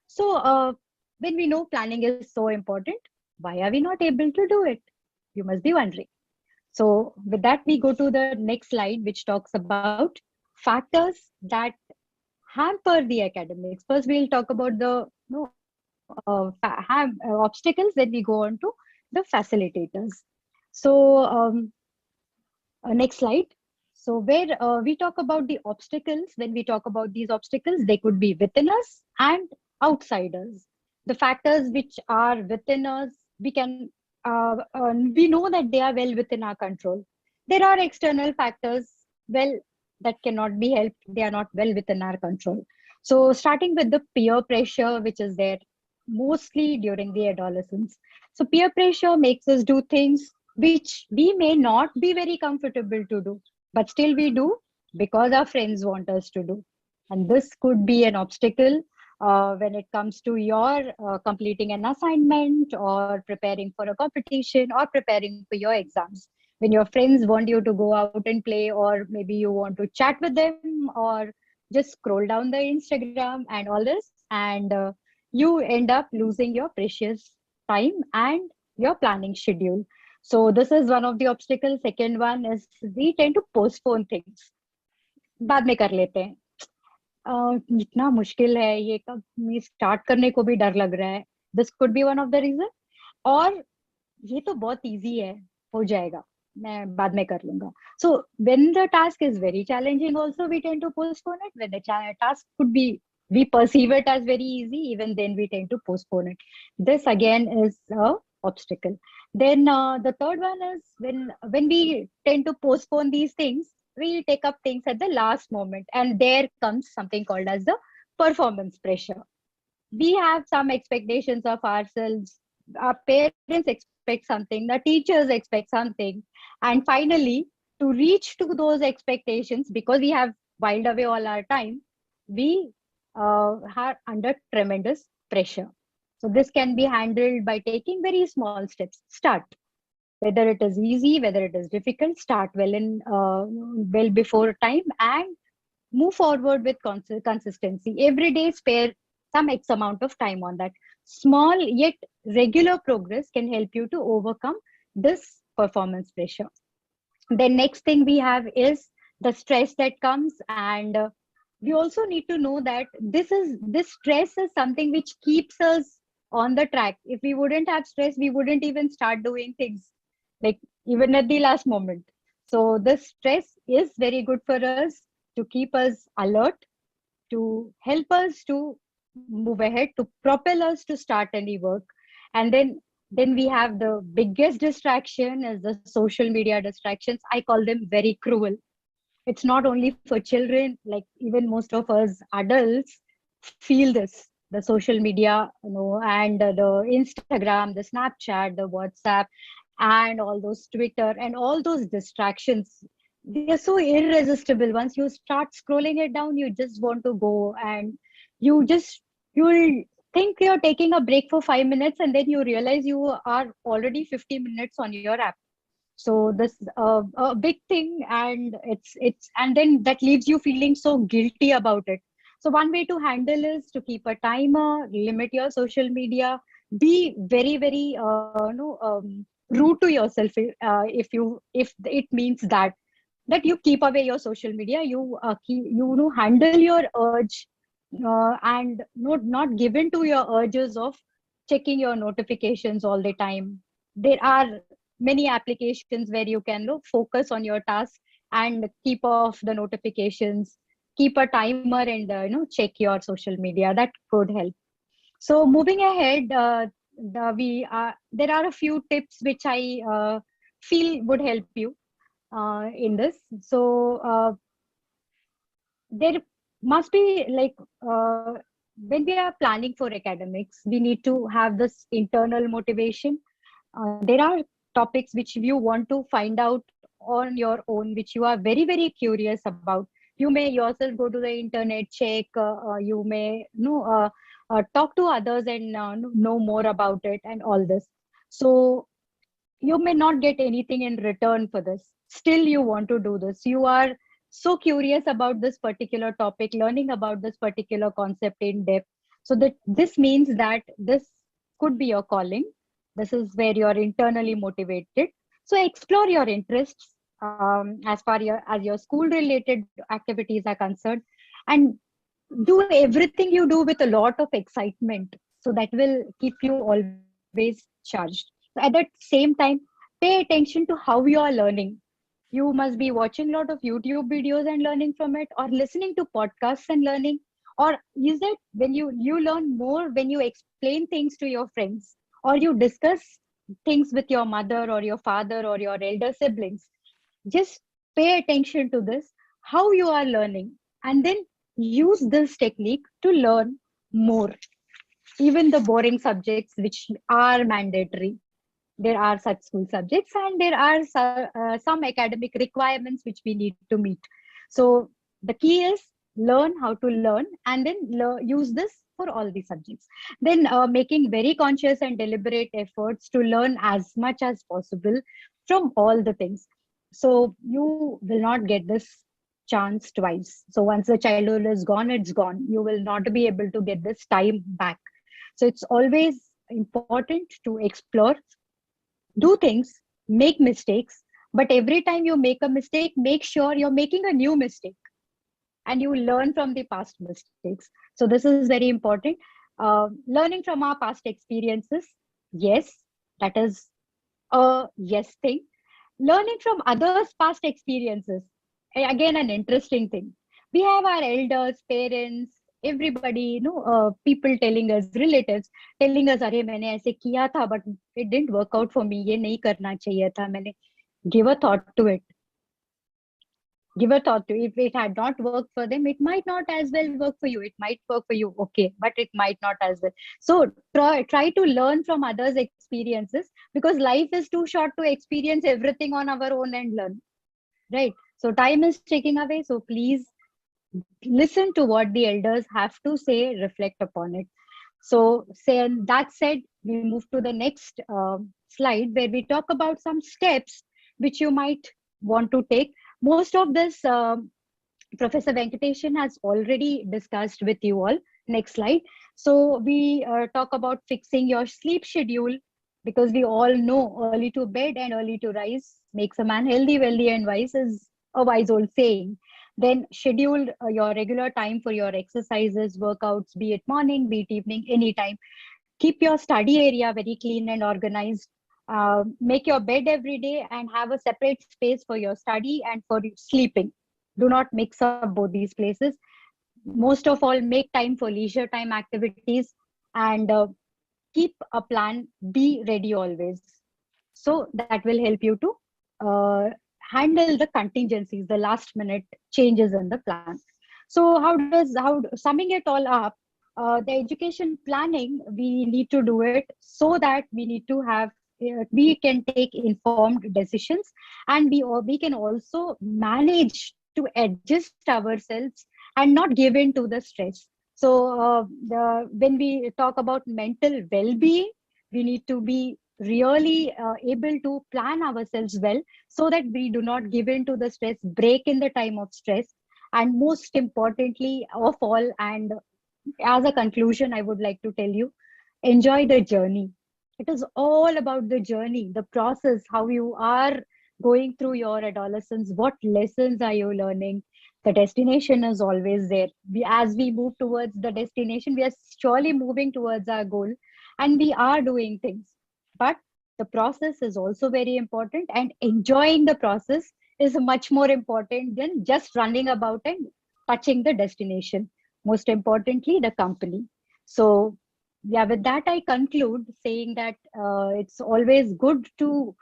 So when we know planning is so important, why are we not able to do it? You must be wondering. So with that, we go to the next slide, which talks about factors that hamper the academics. First, we'll talk about the obstacles, then we go on to the facilitators. So next slide. So where we talk about the obstacles, when we talk about these obstacles, they could be within us and outsiders. The factors which are within us, we know that they are well within our control. There are external factors, that cannot be helped. They are not well within our control. So starting with the peer pressure, which is there mostly during the adolescence. So peer pressure makes us do things which we may not be very comfortable to do, but still we do because our friends want us to do. And this could be an obstacle when it comes to your completing an assignment or preparing for a competition or preparing for your exams. When your friends want you to go out and play, or maybe you want to chat with them or just scroll down the Instagram and all this, and you end up losing your precious time and your planning schedule. So this is one of the obstacles. Second one is we tend to postpone things. बाद में कर लेते हैं. इतना मुश्किल है ये, कब स्टार्ट करने को भी डर लग रहा है. This could be one of the reason. और ये तो बहुत easy है, हो जाएगा, मैं बाद में कर लूंगा. So when the task is very challenging also, we tend to postpone it. When the task could be, we perceive it as very easy, even then we tend to postpone it. This again is a obstacle. Then the third one is when we tend to postpone these things, we'll take up things at the last moment, and there comes something called as the performance pressure. We have some expectations of ourselves. Our parents expect something, the teachers expect something, and finally, to reach to those expectations, because we have whiled away all our time, we are under tremendous pressure. So this can be handled by taking very small steps. Start. Whether it is easy, whether it is difficult, start well before time and move forward with consistency. Every day, spare some X amount of time on that. Small yet regular progress can help you to overcome this performance pressure. The next thing we have is the stress that comes, and we also need to know that this stress is something which keeps us on the track. If we wouldn't have stress, we wouldn't even start doing things, like even at the last moment. So this stress is very good for us to keep us alert, to help us to move ahead, to propel us to start any work. And then we have the biggest distraction is the social media distractions. I call them very cruel. It's not only for children, like even most of us adults feel this. The social media, and the Instagram, the Snapchat, the WhatsApp, and all those Twitter and all those distractions, they are so irresistible. Once you start scrolling it down, you just want to go, and you'll think you're taking a break for 5 minutes, and then you realize you are already 50 minutes on your app. So this a big thing, and and then that leaves you feeling so guilty about it. So one way to handle is to keep a timer, limit your social media, be very, very rude to yourself if it means that you keep away your social media, you handle your urge and not give in to your urges of checking your notifications all the time. There are many applications where you can focus on your task and keep off the notifications, keep a timer, and check your social media. That could help. So moving ahead, there are a few tips which I feel would help you in this. So must be like when we are planning for academics, we need to have this internal motivation. There are topics which you want to find out on your own, which you are very, very curious about. You may yourself go to the internet, check, you may talk to others and know more about it and all this. So you may not get anything in return for this. Still, you want to do this. You are so curious about this particular topic, learning about this particular concept in depth. So that this means that this could be your calling. This is where you are internally motivated. So explore your interests as far as your school related activities are concerned, and do everything you do with a lot of excitement. So that will keep you always charged. At the same time, pay attention to how you are learning. You must be watching a lot of YouTube videos and learning from it, or listening to podcasts and learning. Or is it when you learn more when you explain things to your friends, or you discuss things with your mother or your father or your elder siblings? Just pay attention to this, how you are learning, and then use this technique to learn more. Even the boring subjects which are mandatory, there are such school subjects, and there are some academic requirements which we need to meet. So the key is learn how to learn, and then use this for all the subjects. Then making very conscious and deliberate efforts to learn as much as possible from all the things. So you will not get this chance twice. So once the childhood is gone, it's gone. You will not be able to get this time back. So it's always important to explore, do things, make mistakes, but every time you make a mistake, make sure you're making a new mistake and you learn from the past mistakes. So this is very important. Learning from our past experiences, yes, that is a yes thing. Learning from others' past experiences, again, an interesting thing. We have our elders, parents, everybody, people telling us, relatives telling us, "अरे मैंने ऐसे किया था, but it didn't work out for me. ये नहीं करना चाहिए था मैंने." Give a thought to it. Give a thought to it. If it had not worked for them, it might not as well work for you. It might work for you, okay, but it might not as well. So try to learn from others' experiences, because life is too short to experience everything on our own and learn, right? So time is taking away. So please listen to what the elders have to say, reflect upon it. So that said, we move to the next slide, where we talk about some steps which you might want to take. Most of this Professor Venkatesan has already discussed with you all. Next slide. So we talk about fixing your sleep schedule, because we all know early to bed and early to rise makes a man healthy, wealthy, and wise, is a wise old saying. Then schedule your regular time for your exercises, workouts, be it morning, be it evening, anytime. Keep your study area very clean and organized. Make your bed every day and have a separate space for your study and for sleeping. Do not mix up both these places. Most of all, make time for leisure time activities, and keep a plan. Be ready always. So that will help you to handle the contingencies, the last minute changes in the plan. So summing it all up, the education planning, we need to do it so that we need to have, we can take informed decisions, and we can also manage to adjust ourselves and not give in to the stress. So when we talk about mental well-being, we need to be really able to plan ourselves well, so that we do not give in to the stress, break in the time of stress. And most importantly of all, and as a conclusion, I would like to tell you, enjoy the journey. It is all about the journey, the process, how you are going through your adolescence, what lessons are you learning. The destination is always there. As we move towards the destination, we are surely moving towards our goal, and we are doing things. But the process is also very important, and enjoying the process is much more important than just running about and touching the destination. Most importantly, the company. So yeah, with that, I conclude saying that it's always good to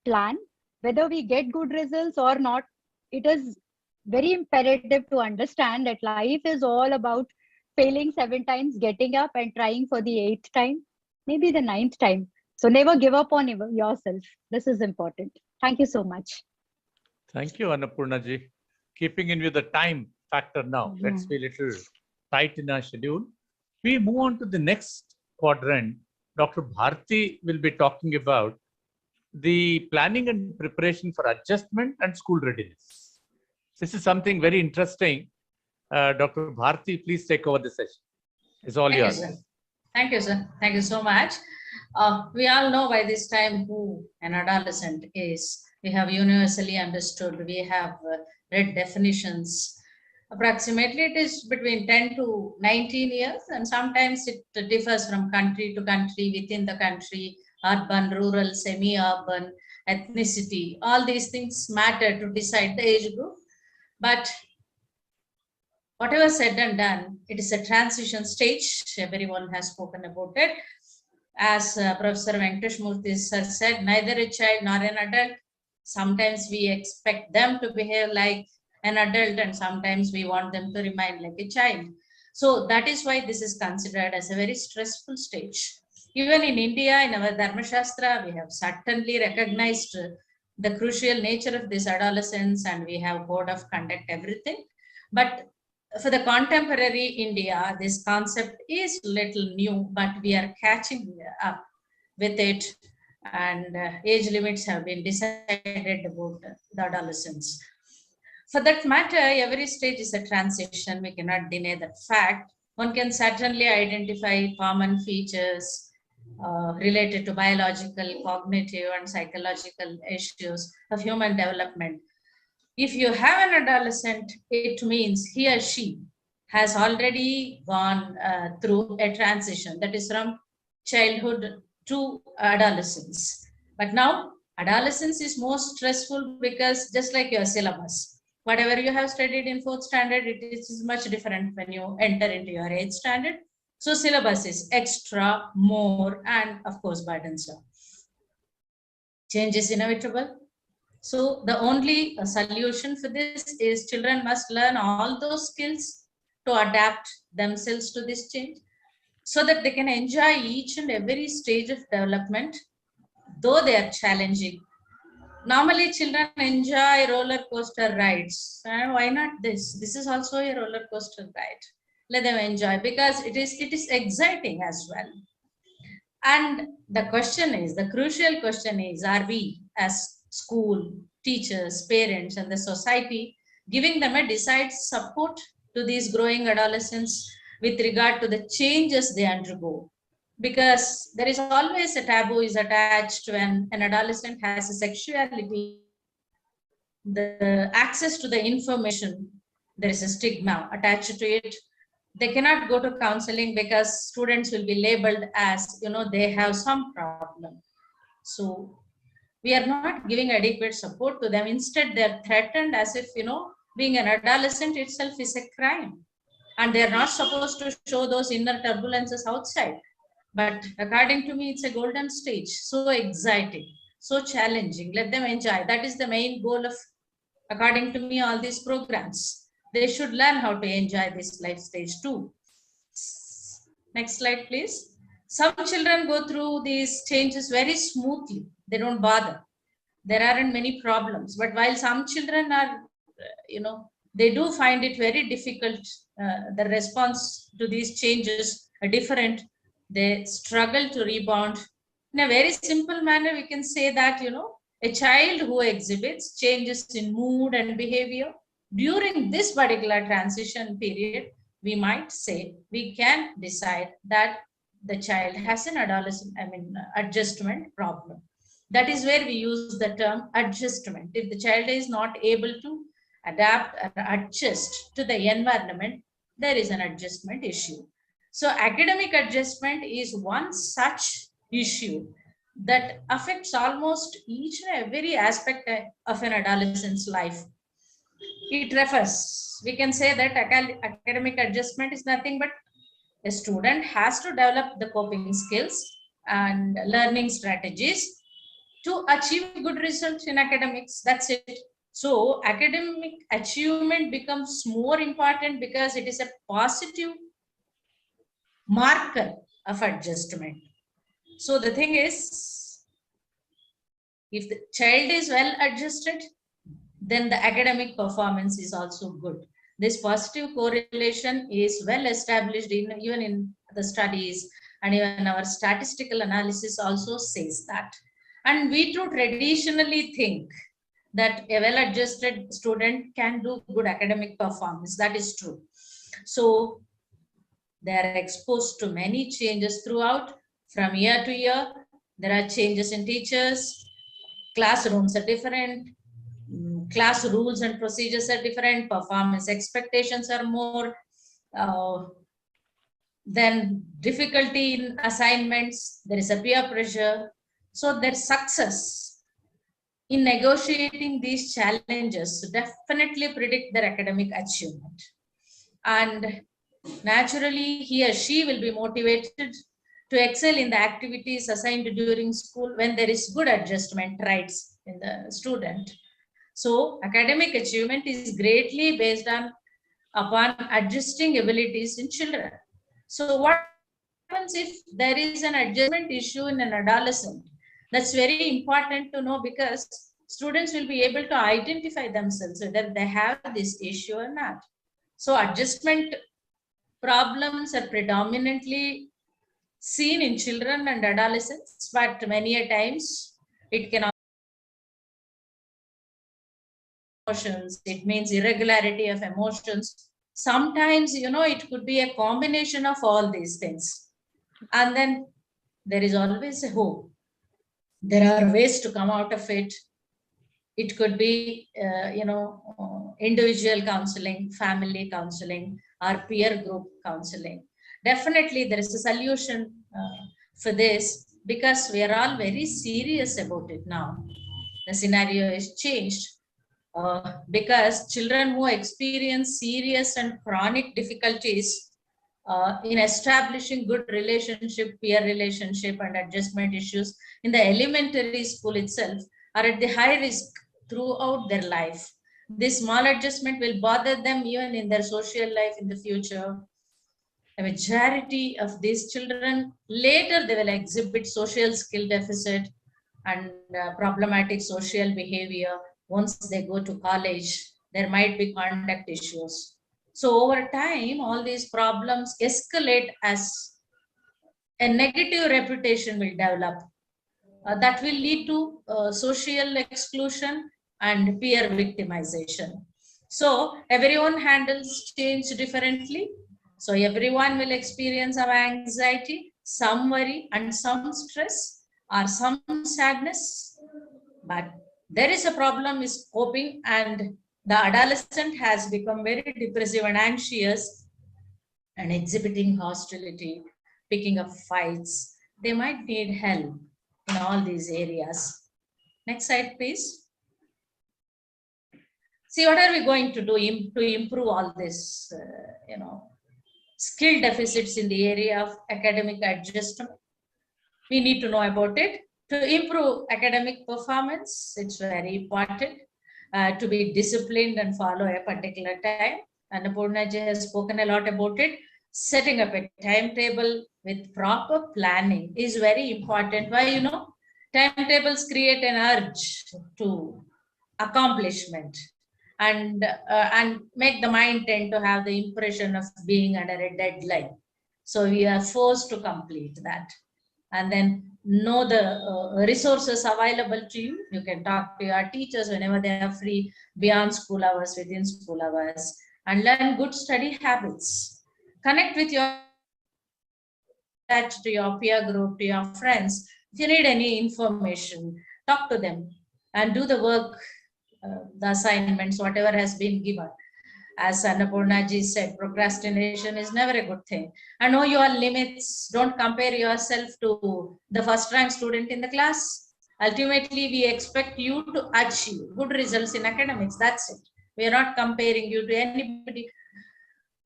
plan. Whether we get good results or not, it is very imperative to understand that life is all about failing 7 times, getting up and trying for the 8th time, maybe the 9th time. So never give up on yourself. This is important. Thank you so much. Thank you, Annapurna ji. Keeping in with the time factor now, let's be a little tight in our schedule. We move on to the next quadrant. Dr. Bharti will be talking about the planning and preparation for adjustment and school readiness. This is something very interesting. Dr. Bharti, please take over the session. It's all yours. Thank you, sir. Thank you so much. We all know by this time who an adolescent is. We have universally understood. We have read definitions. Approximately, it is between 10 to 19 years, and sometimes it differs from country to country, within the country, urban, rural, semi-urban, ethnicity. All these things matter to decide the age group. But whatever said and done, it is a transition stage. Everyone has spoken about it. As Professor Venkatesha has said, neither a child nor an adult. Sometimes we expect them to behave like an adult, and sometimes we want them to remain like a child. So that is why this is considered as a very stressful stage. Even in India, in our Dharma Shastra, we have certainly recognized the crucial nature of this adolescence, and we have code of conduct, everything. But for the contemporary India, this concept is little new, but we are catching up with it, and age limits have been decided about the adolescents. For that matter, every stage is a transition. We cannot deny that fact. One can certainly identify common features related to biological, cognitive, and psychological issues of human development. If you have an adolescent, it means he or she has already gone through a transition, that is from childhood to adolescence. But now, adolescence is most stressful because just like your syllabus, whatever you have studied in 4th standard, it is much different when you enter into your 8th standard. So syllabus is extra, more, and of course burdensome. Change is inevitable. So the only solution for this is children must learn all those skills to adapt themselves to this change so that they can enjoy each and every stage of development, though they are challenging. Normally, children enjoy roller coaster rides. And why not this? This is also a roller coaster ride. Let them enjoy because it is exciting as well. And the question is, the crucial question is, are we as school, teachers, parents, and the society giving them a desired support to these growing adolescents with regard to the changes they undergo? Because there is always a taboo is attached when an adolescent has a sexuality, the access to the information, there is a stigma attached to it. They cannot go to counseling because students will be labeled as, they have some problem. So we are not giving adequate support to them. Instead, they're threatened as if, being an adolescent itself is a crime. And they're not supposed to show those inner turbulences outside. But according to me, it's a golden stage. So exciting, so challenging. Let them enjoy. That is the main goal of, according to me, all these programs. They should learn how to enjoy this life stage too. Next slide, please. Some children go through these changes very smoothly. They don't bother. There aren't many problems. But while some children are, they do find it very difficult. The response to these changes are different. They struggle to rebound. In a very simple manner, we can say that, a child who exhibits changes in mood and behavior during this particular transition period, we might say, we can decide that the child has an adjustment problem. That is where we use the term adjustment. If the child is not able to adapt or adjust to the environment, there is an adjustment issue. So academic adjustment is one such issue that affects almost each and every aspect of an adolescent's life. It refers, we can say that academic adjustment is nothing but a student has to develop the coping skills and learning strategies to achieve good results in academics. That's it. So academic achievement becomes more important because it is a positive marker of adjustment. So the thing is, if the child is well adjusted, then the academic performance is also good. This positive correlation is well established even in the studies, and even our statistical analysis also says that. And we too traditionally think that a well-adjusted student can do good academic performance. That is true. So they are exposed to many changes throughout, from year to year. There are changes in teachers, classrooms are different, class rules and procedures are different, performance expectations are more, then difficulty in assignments, there is a peer pressure. So their success in negotiating these challenges definitely predict their academic achievement. And naturally, he or she will be motivated to excel in the activities assigned during school when there is good adjustment rights in the student. So academic achievement is greatly based upon adjusting abilities in children. So what happens if there is an adjustment issue in an adolescent? That's very important to know, because students will be able to identify themselves whether they have this issue or not. So adjustment problems are predominantly seen in children and adolescents, but many a times it can emotions, it means irregularity of emotions. Sometimes, it could be a combination of all these things. And then there is always a hope. There are ways to come out of it. It could be, individual counseling, family counseling, or peer group counseling. Definitely there is a solution for this, because we are all very serious about it now. The scenario is changed. Because children who experience serious and chronic difficulties in establishing good relationship, peer relationship, and adjustment issues in the elementary school itself are at the high risk throughout their life. This small adjustment will bother them even in their social life in the future. A majority of these children later they will exhibit social skill deficit and problematic social behavior. Once they go to college, there might be conduct issues. So over time, all these problems escalate as a negative reputation will develop. That will lead to social exclusion and peer victimization. So everyone handles change differently. So everyone will experience some anxiety, some worry, and some stress, or some sadness. But there is a problem is coping, and the adolescent has become very depressive and anxious and exhibiting hostility, picking up fights. They might need help in all these areas. Next slide, please. See, what are we going to do to improve all this, skill deficits in the area of academic adjustment? We need to know about it. To improve academic performance, it's very important to be disciplined and follow a particular time. Annapurna ji has spoken a lot about it. Setting up a timetable with proper planning is very important. Why, timetables create an urge to accomplishment and make the mind tend to have the impression of being under a deadline. So we are forced to complete that. And then know the resources available to you. You can talk to your teachers whenever they are free, beyond school hours, within school hours, and learn good study habits. Connect with your peer group, to your friends. If you need any information, talk to them and do the work, the assignments, whatever has been given. As Annapurna ji said, procrastination is never a good thing. And know your limits. Don't compare yourself to the first rank student in the class. Ultimately, we expect you to achieve good results in academics. That's it. We are not comparing you to anybody.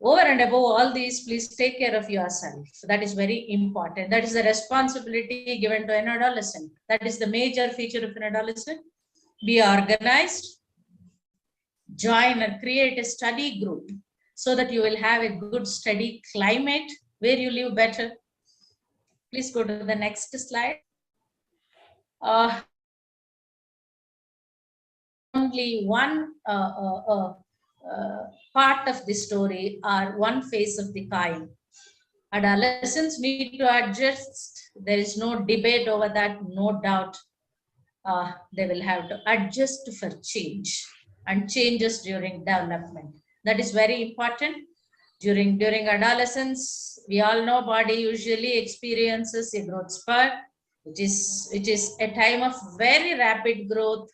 Over and above all these, please take care of yourself. That is very important. That is the responsibility given to an adolescent. That is the major feature of an adolescent. Be organized, join and create a study group so that you will have a good study climate where you live better. Please go to the next slide. Only one part of the story or one face of the coin. Adolescents need to adjust. There is no debate over that, no doubt. They will have to adjust for change and changes during development. That is very important. During adolescence, we all know body usually experiences a growth spurt, which is a time of very rapid growth,